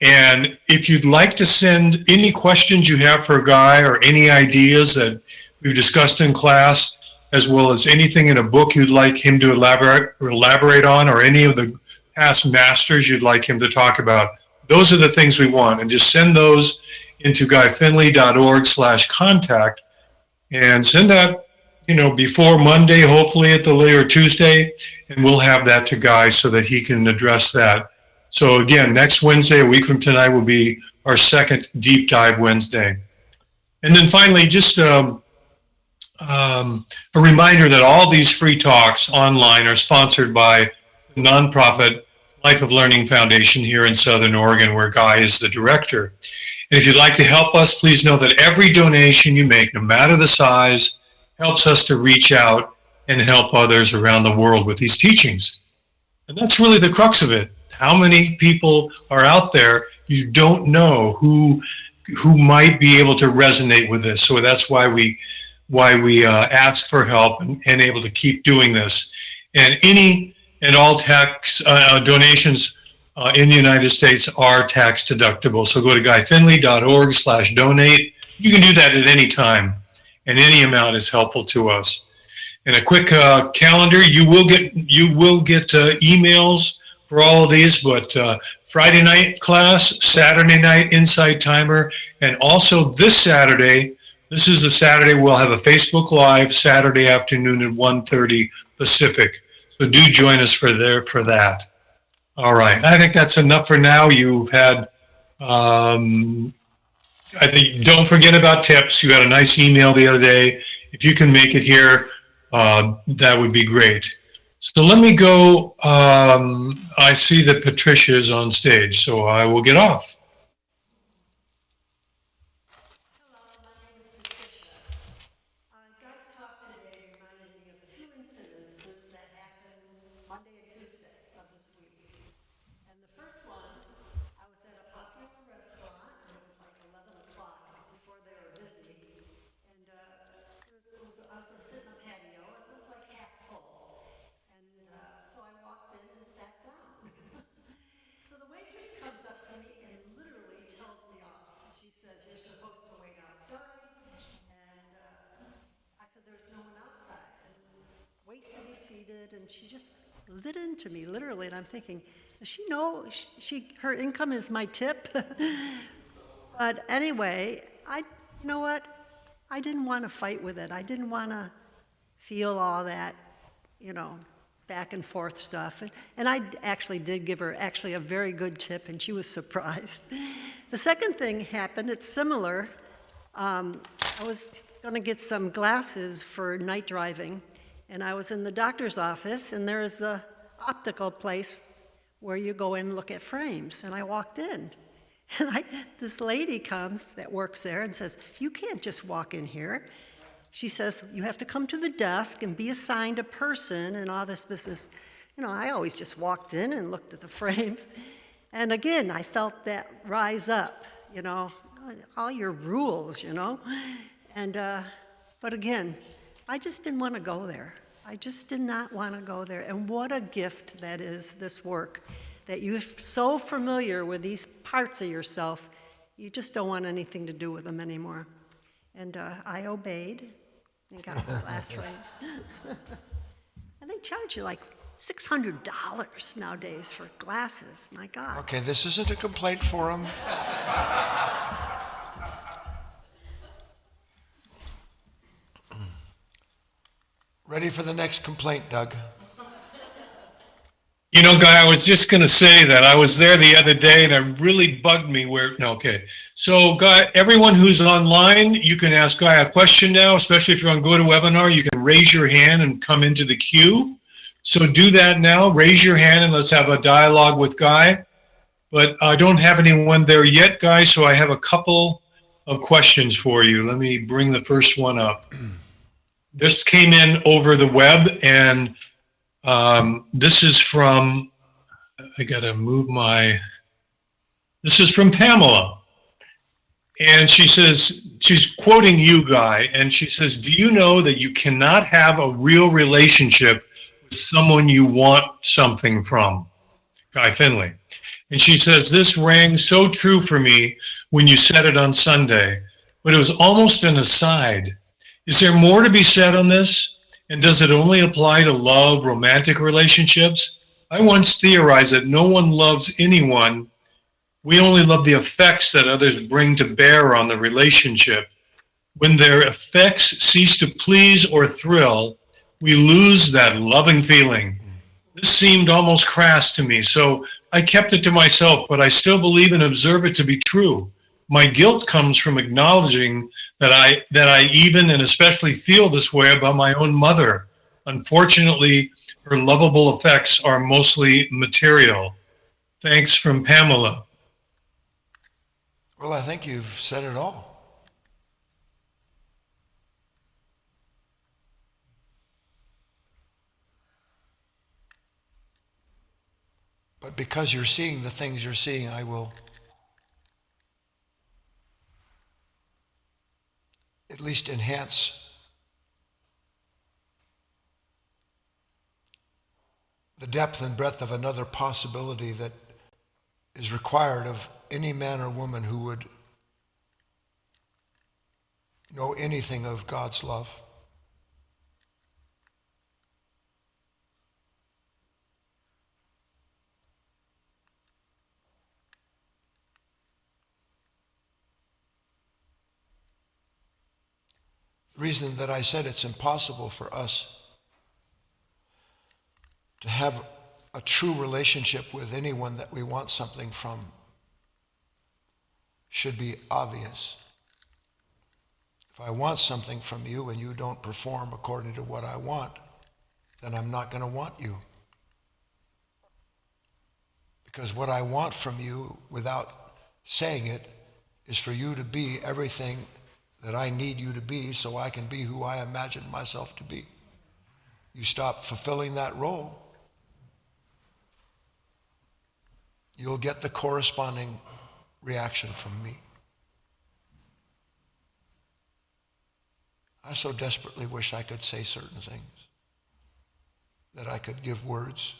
And if you'd like to send any questions you have for Guy or any ideas that we've discussed in class, as well as anything in a book you'd like him to elaborate on, or any of the past masters you'd like him to talk about, those are the things we want. And just send those into guyfinley.org/contact and send that, before Monday, hopefully at the later Tuesday, and we'll have that to Guy so that he can address that. So again, next Wednesday, a week from tonight, will be our second Deep Dive Wednesday. And then finally, just a reminder that all these free talks online are sponsored by the nonprofit Life of Learning Foundation here in Southern Oregon, where Guy is the director. And if you'd like to help us, please know that every donation you make, no matter the size, helps us to reach out and help others around the world with these teachings. And that's really the crux of it. How many people are out there you don't know who might be able to resonate with this? So that's why we ask for help and able to keep doing this. And any and all tax donations in the United States are tax deductible. So go to guyfinley.org/donate. You can do that at any time, and any amount is helpful to us. And a quick calendar: you will get emails for all of these, but Friday night class, Saturday night Insight Timer, and also this Saturday. This is the Saturday we'll have a Facebook Live Saturday afternoon at 1:30 Pacific. So do join us for that. All right. I think that's enough for now. You've had, I think, don't forget about tips. You had a nice email the other day. If you can make it here, that would be great. So let me go. I see that Patricia is on stage, so I will get off. Hello, my name is Patricia. Guy's talk today reminded me of two incidences that happened Monday and Tuesday of this week. And the first one, I was at a popular restaurant, and it was like 11 o'clock. It was before they were busy. And I was going to sit in the patio. It was like half full. And so I walked in and sat down. So the waitress comes up to me and literally tells me off. She says, "You're supposed to wait outside." And I said, "There's no one outside." And wait to be seated. And she just lit into me, literally. And I'm thinking, does she know her income is my tip? But anyway, you know what? I didn't want to fight with it. I didn't want to feel all that, back and forth stuff. And I actually did give her a very good tip, and she was surprised. The second thing happened, it's similar. I was going to get some glasses for night driving, and I was in the doctor's office, and there is the optical place where you go in and look at frames. And I walked in, and this lady comes that works there and says, "You can't just walk in here." She says, "You have to come to the desk and be assigned a person," and all this business. I always just walked in and looked at the frames. And again, I felt that rise up, all your rules, And, but again, I just didn't want to go there. I just did not want to go there. And what a gift that is, this work, that you're so familiar with these parts of yourself, you just don't want anything to do with them anymore. And I obeyed and got the glass frames. And they charge you like $600 nowadays for glasses. My God. Okay, this isn't a complaint forum. Ready for the next complaint, Doug? You know, Guy, I was just going to say that I was there the other day and it really bugged me where, no, okay. So, Guy, everyone who's online, you can ask Guy a question now, especially if you're on GoToWebinar, you can raise your hand and come into the queue. So do that now, raise your hand and let's have a dialogue with Guy. But I don't have anyone there yet, Guy, so I have a couple of questions for you. Let me bring the first one up. This came in over the web and this is from, I gotta move my, this is from Pamela. And she says, she's quoting you, Guy, and she says, do you know that you cannot have a real relationship with someone you want something from? Guy Finley. And she says, this rang so true for me when you said it on Sunday, but it was almost an aside. Is there more to be said on this? And does it only apply to love, romantic relationships? I once theorized that no one loves anyone. We only love the effects that others bring to bear on the relationship. When their effects cease to please or thrill, we lose that loving feeling. This seemed almost crass to me, so I kept it to myself, but I still believe and observe it to be true. My guilt comes from acknowledging that I even and especially feel this way about my own mother. Unfortunately, her lovable effects are mostly material. Thanks from Pamela. Well, I think you've said it all. But because you're seeing the things you're seeing, I will at least enhance the depth and breadth of another possibility that is required of any man or woman who would know anything of God's love. The reason that I said it's impossible for us to have a true relationship with anyone that we want something from should be obvious. If I want something from you and you don't perform according to what I want, then I'm not going to want you. Because what I want from you, without saying it, is for you to be everything that I need you to be so I can be who I imagine myself to be. You stop fulfilling that role, you'll get the corresponding reaction from me. I so desperately wish I could say certain things, that I could give words.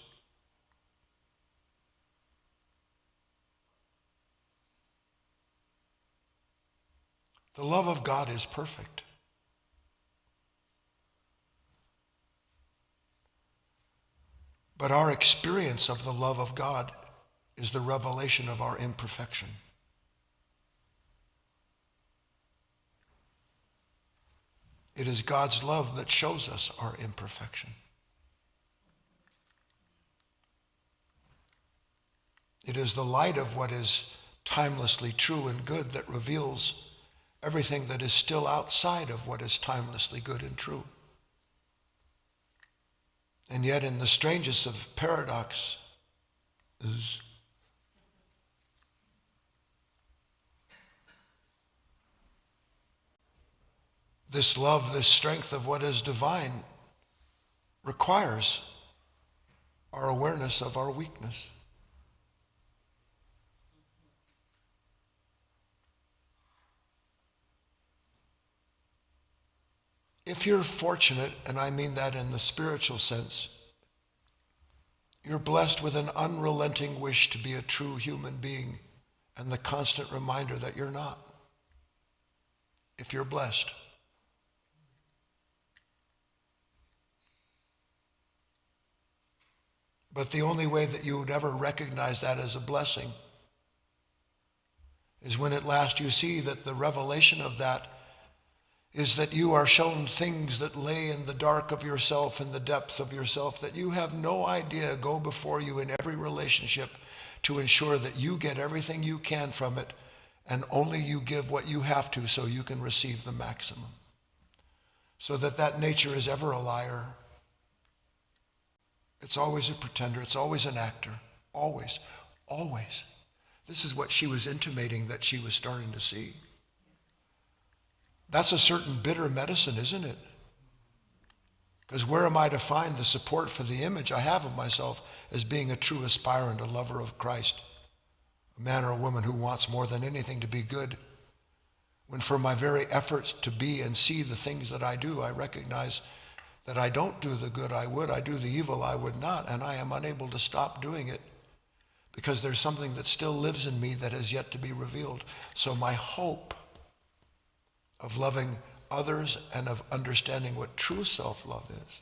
The love of God is perfect. But our experience of the love of God is the revelation of our imperfection. It is God's love that shows us our imperfection. It is the light of what is timelessly true and good that reveals everything that is still outside of what is timelessly good and true. And yet, in the strangest of paradoxes, this love, this strength of what is divine requires our awareness of our weakness. If you're fortunate, and I mean that in the spiritual sense, you're blessed with an unrelenting wish to be a true human being and the constant reminder that you're not. If you're blessed. But the only way that you would ever recognize that as a blessing is when at last you see that the revelation of that is that you are shown things that lay in the dark of yourself, in the depths of yourself, that you have no idea go before you in every relationship to ensure that you get everything you can from it, and only you give what you have to so you can receive the maximum. So that nature is ever a liar. It's always a pretender. It's always an actor. Always. Always. This is what she was intimating that she was starting to see. That's a certain bitter medicine, isn't it? Because where am I to find the support for the image I have of myself as being a true aspirant, a lover of Christ, a man or a woman who wants more than anything to be good, when for my very efforts to be and see the things that I do, I recognize that I don't do the good I would, I do the evil I would not, and I am unable to stop doing it because there's something that still lives in me that has yet to be revealed. So my hope of loving others and of understanding what true self-love is,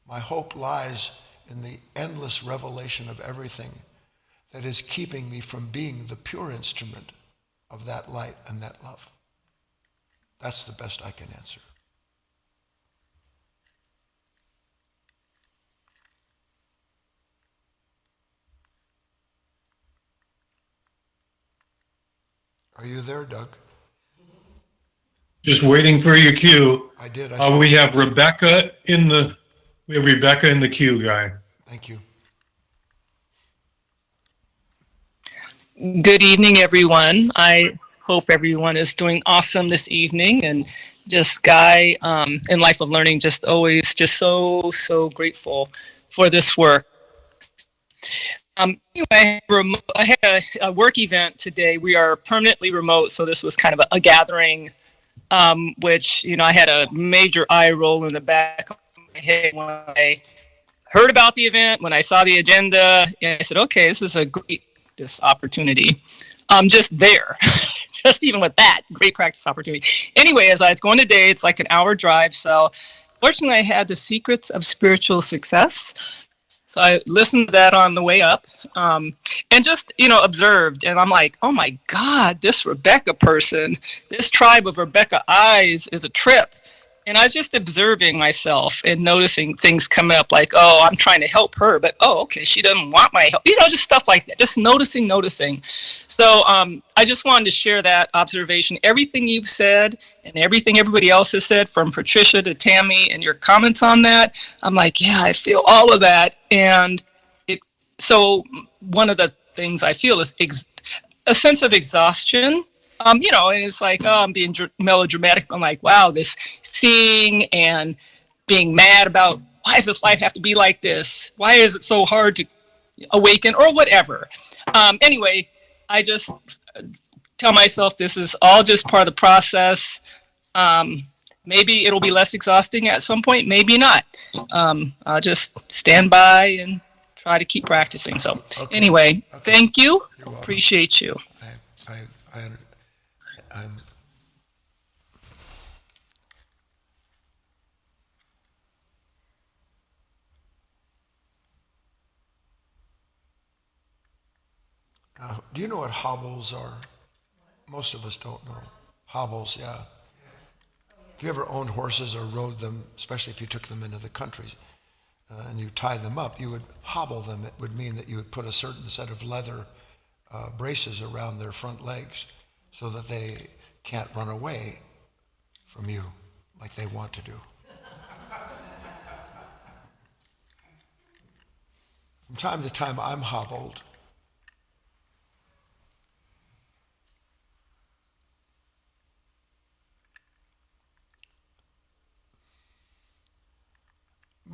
my hope lies in the endless revelation of everything that is keeping me from being the pure instrument of that light and that love. That's the best I can answer. Are you there, Doug? Just waiting for your cue. I did. I We have Rebecca in the queue, Guy. Thank you. Good evening, everyone. I hope everyone is doing awesome this evening. And just Guy, in Life of Learning, just always just so grateful for this work. Anyway, I had a work event today. We are permanently remote, so this was kind of a gathering, which, I had a major eye roll in the back of my head when I heard about the event, when I saw the agenda, and I said, okay, this is a great opportunity. Just there, just even with that, great practice opportunity. Anyway, as I was going today, it's like an hour drive. So fortunately, I had the Secrets of Spiritual Success. So I listened to that on the way up, and just, observed. And I'm like, oh my God, this Rebecca person, this tribe of Rebecca eyes is a trip. And I was just observing myself and noticing things come up like, oh, I'm trying to help her, but okay, she doesn't want my help. Just stuff like that, just noticing. So I just wanted to share that observation. Everything you've said and everything everybody else has said, from Patricia to Tammy, and your comments on that, I'm like, yeah, I feel all of that. And so one of the things I feel is a sense of exhaustion. And it's like, oh, I'm being melodramatic. I'm like, wow, this seeing and being mad about, why does this life have to be like this? Why is it so hard to awaken, or whatever? Anyway, I just tell myself this is all just part of the process. Maybe it'll be less exhausting at some point, maybe not. I'll just stand by and try to keep practicing. So anyway, thank you. Appreciate you. Do you know what hobbles are? Most of us don't know. Hobbles, yeah. If you ever owned horses or rode them, especially if you took them into the country, and you tied them up, you would hobble them. It would mean that you would put a certain set of leather braces around their front legs so that they can't run away from you like they want to do. From time to time, I'm hobbled.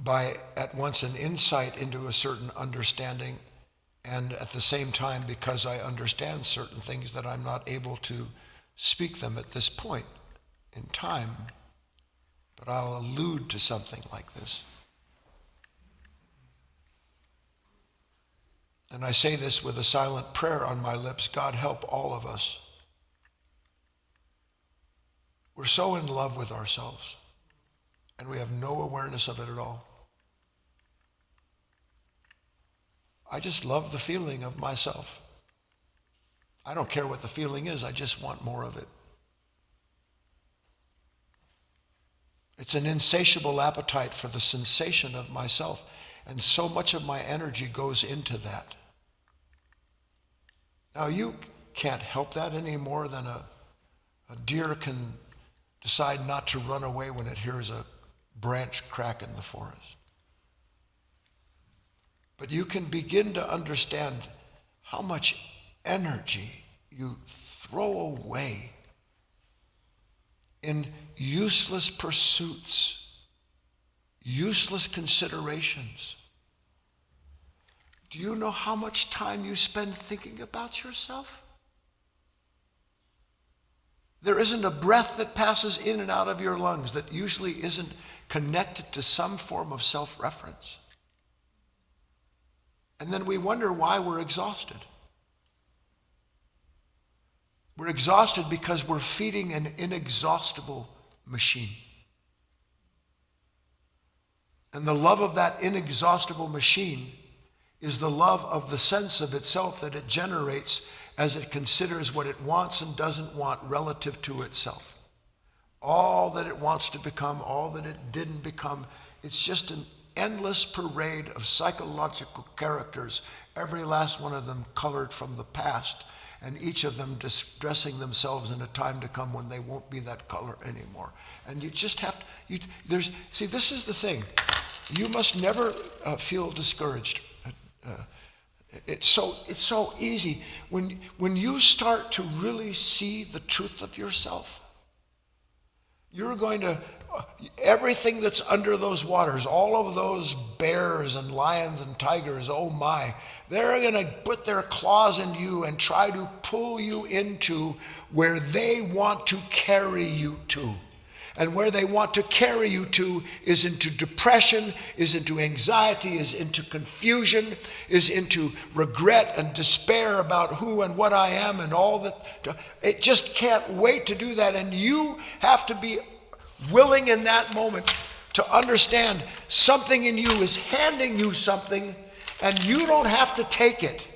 By at once an insight into a certain understanding, and at the same time, because I understand certain things, that I'm not able to speak them at this point in time, but I'll allude to something like this. And I say this with a silent prayer on my lips: God help all of us. We're so in love with ourselves, and we have no awareness of it at all. I just love the feeling of myself. I don't care what the feeling is, I just want more of it. It's an insatiable appetite for the sensation of myself. And so much of my energy goes into that. Now, you can't help that any more than a deer can decide not to run away when it hears a branch crack in the forest. But you can begin to understand how much energy you throw away in useless pursuits, useless considerations. Do you know how much time you spend thinking about yourself? There isn't a breath that passes in and out of your lungs that usually isn't connected to some form of self-reference. And then we wonder why we're exhausted. We're exhausted because we're feeding an inexhaustible machine. And the love of that inexhaustible machine is the love of the sense of itself that it generates as it considers what it wants and doesn't want relative to itself. All that it wants to become, all that it didn't become, it's just an endless parade of psychological characters, every last one of them colored from the past, and each of them dressing themselves in a time to come when they won't be that color anymore. And you just have to, see, this is the thing. You must never feel discouraged. It's so easy. When you start to really see the truth of yourself, you're going to, everything that's under those waters, all of those bears and lions and tigers, oh my, they're going to put their claws in you and try to pull you into where they want to carry you to. And where they want to carry you to is into depression, is into anxiety, is into confusion, is into regret and despair about who and what I am and all that. It just can't wait to do that. And you have to be willing in that moment to understand something in you is handing you something and you don't have to take it.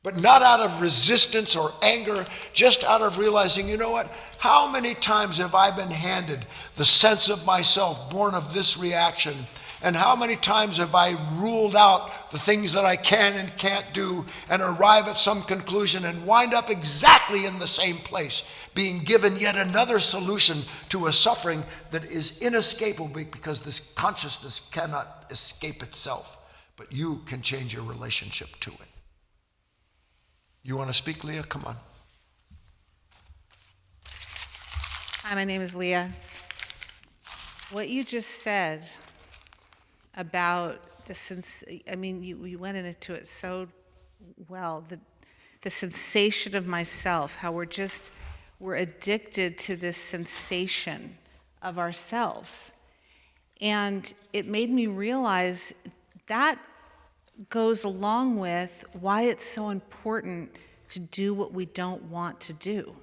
But not out of resistance or anger, just out of realizing, you know what? How many times have I been handed the sense of myself born of this reaction? And how many times have I ruled out the things that I can and can't do and arrive at some conclusion and wind up exactly in the same place, being given yet another solution to a suffering that is inescapable because this consciousness cannot escape itself. But you can change your relationship to it. You want to speak, Leah? Come on. Hi, my name is Leah. What you just said about you went into it so well, the sensation of myself, how we're addicted to this sensation of ourselves. And it made me realize that goes along with why it's so important to do what we don't want to do.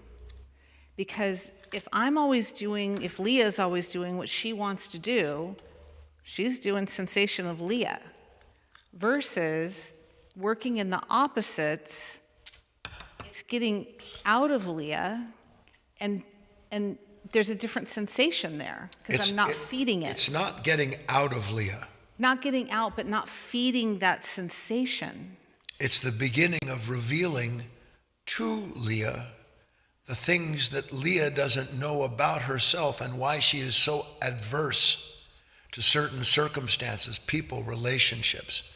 Because if Leah's always doing what she wants to do, she's doing sensation of Leah. Versus working in the opposites, it's getting out of Leah, and there's a different sensation there, because I'm not feeding it. It's not getting out of Leah. Not getting out, but not feeding that sensation. It's the beginning of revealing to Leah the things that Leah doesn't know about herself and why she is so adverse to certain circumstances, people, relationships.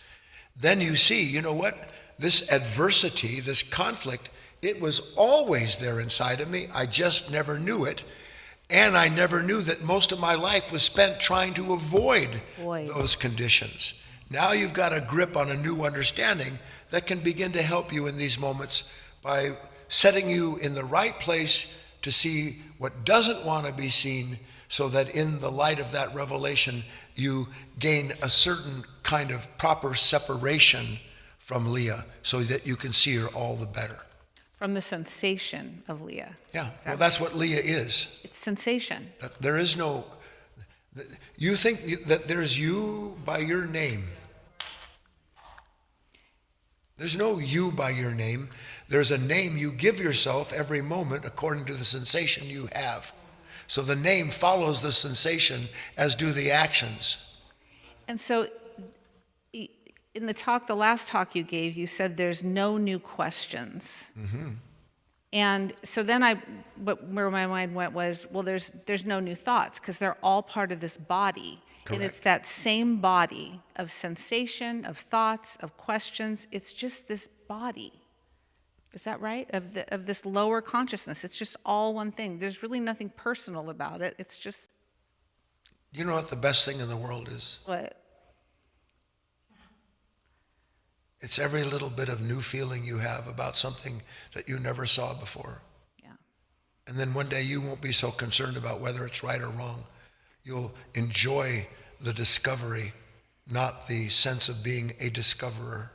Then you see, you know what? This adversity, this conflict, it was always there inside of me. I just never knew it. And I never knew that most of my life was spent trying to avoid those conditions. Now you've got a grip on a new understanding that can begin to help you in these moments by setting you in the right place to see what doesn't want to be seen, so that in the light of that revelation, you gain a certain kind of proper separation from Leah so that you can see her all the better. From the sensation of Leah. Yeah, well, that's what Leah is. It's sensation. There is no, you think that there's you by your name. There's no you by your name. There's a name you give yourself every moment according to the sensation you have. So the name follows the sensation, as do the actions. And so in the last talk you gave, you said there's no new questions. And so then but where my mind went was, well, there's no new thoughts because they're all part of this body. And it's that same body of sensation, of thoughts, of questions. It's just this body. Is that right? Of this lower consciousness. It's just all one thing. There's really nothing personal about it. It's just You know what the best thing in the world is? what? It's every little bit of new feeling you have about something that you never saw before. Yeah. And then one day you won't be so concerned about whether it's right or wrong. You'll enjoy the discovery, not the sense of being a discoverer.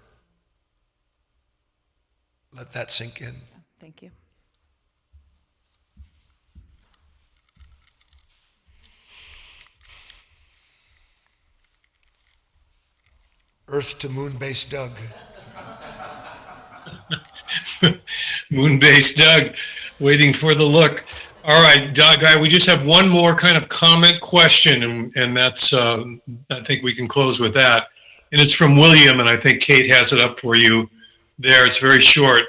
Let that sink in. Thank you. Earth to moon base Doug. Moon-based Doug, waiting for the look. All right, Guy, we just have one more kind of comment question, and that's, I think we can close with that. And it's from William, and I think Kate has it up for you there. It's very short.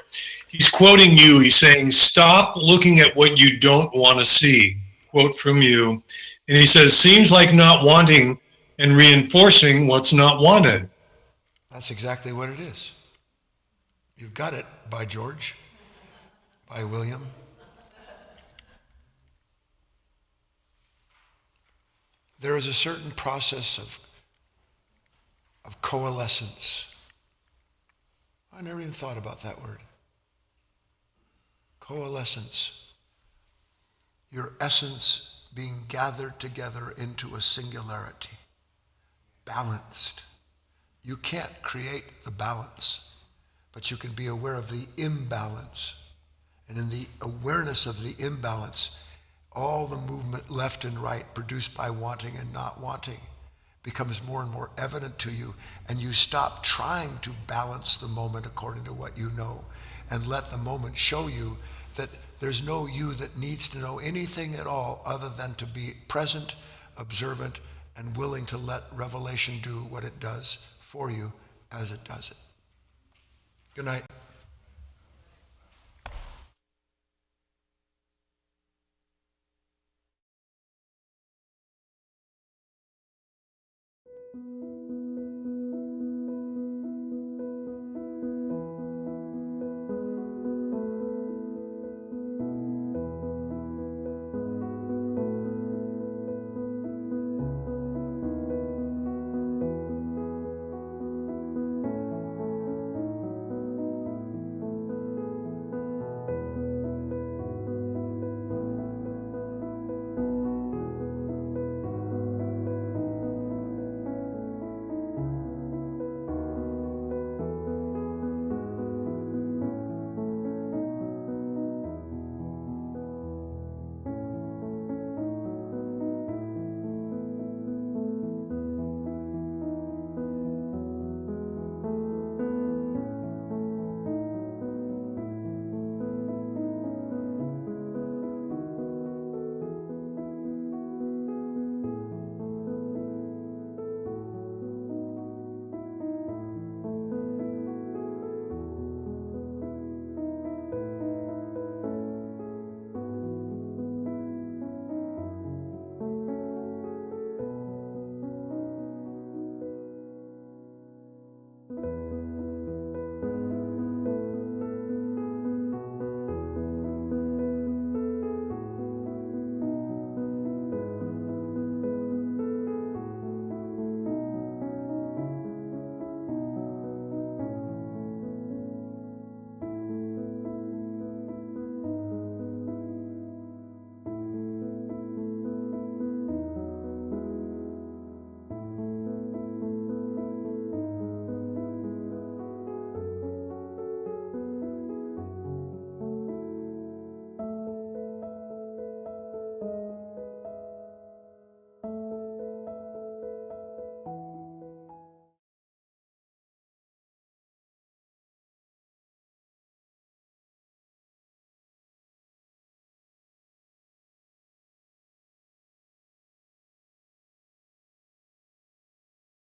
He's quoting you. He's saying, "Stop looking at what you don't want to see." Quote from you. And he says, "Seems like not wanting and reinforcing what's not wanted." That's exactly what it is. You've got it, by George, by William. There is a certain process of coalescence. I never even thought about that word. Coalescence. Your essence being gathered together into a singularity. Balanced. You can't create the balance, but you can be aware of the imbalance. And in the awareness of the imbalance, all the movement left and right produced by wanting and not wanting becomes more and more evident to you, and you stop trying to balance the moment according to what you know, and let the moment show you that there's no you that needs to know anything at all other than to be present, observant, and willing to let revelation do what it does for you as it does it. Good night.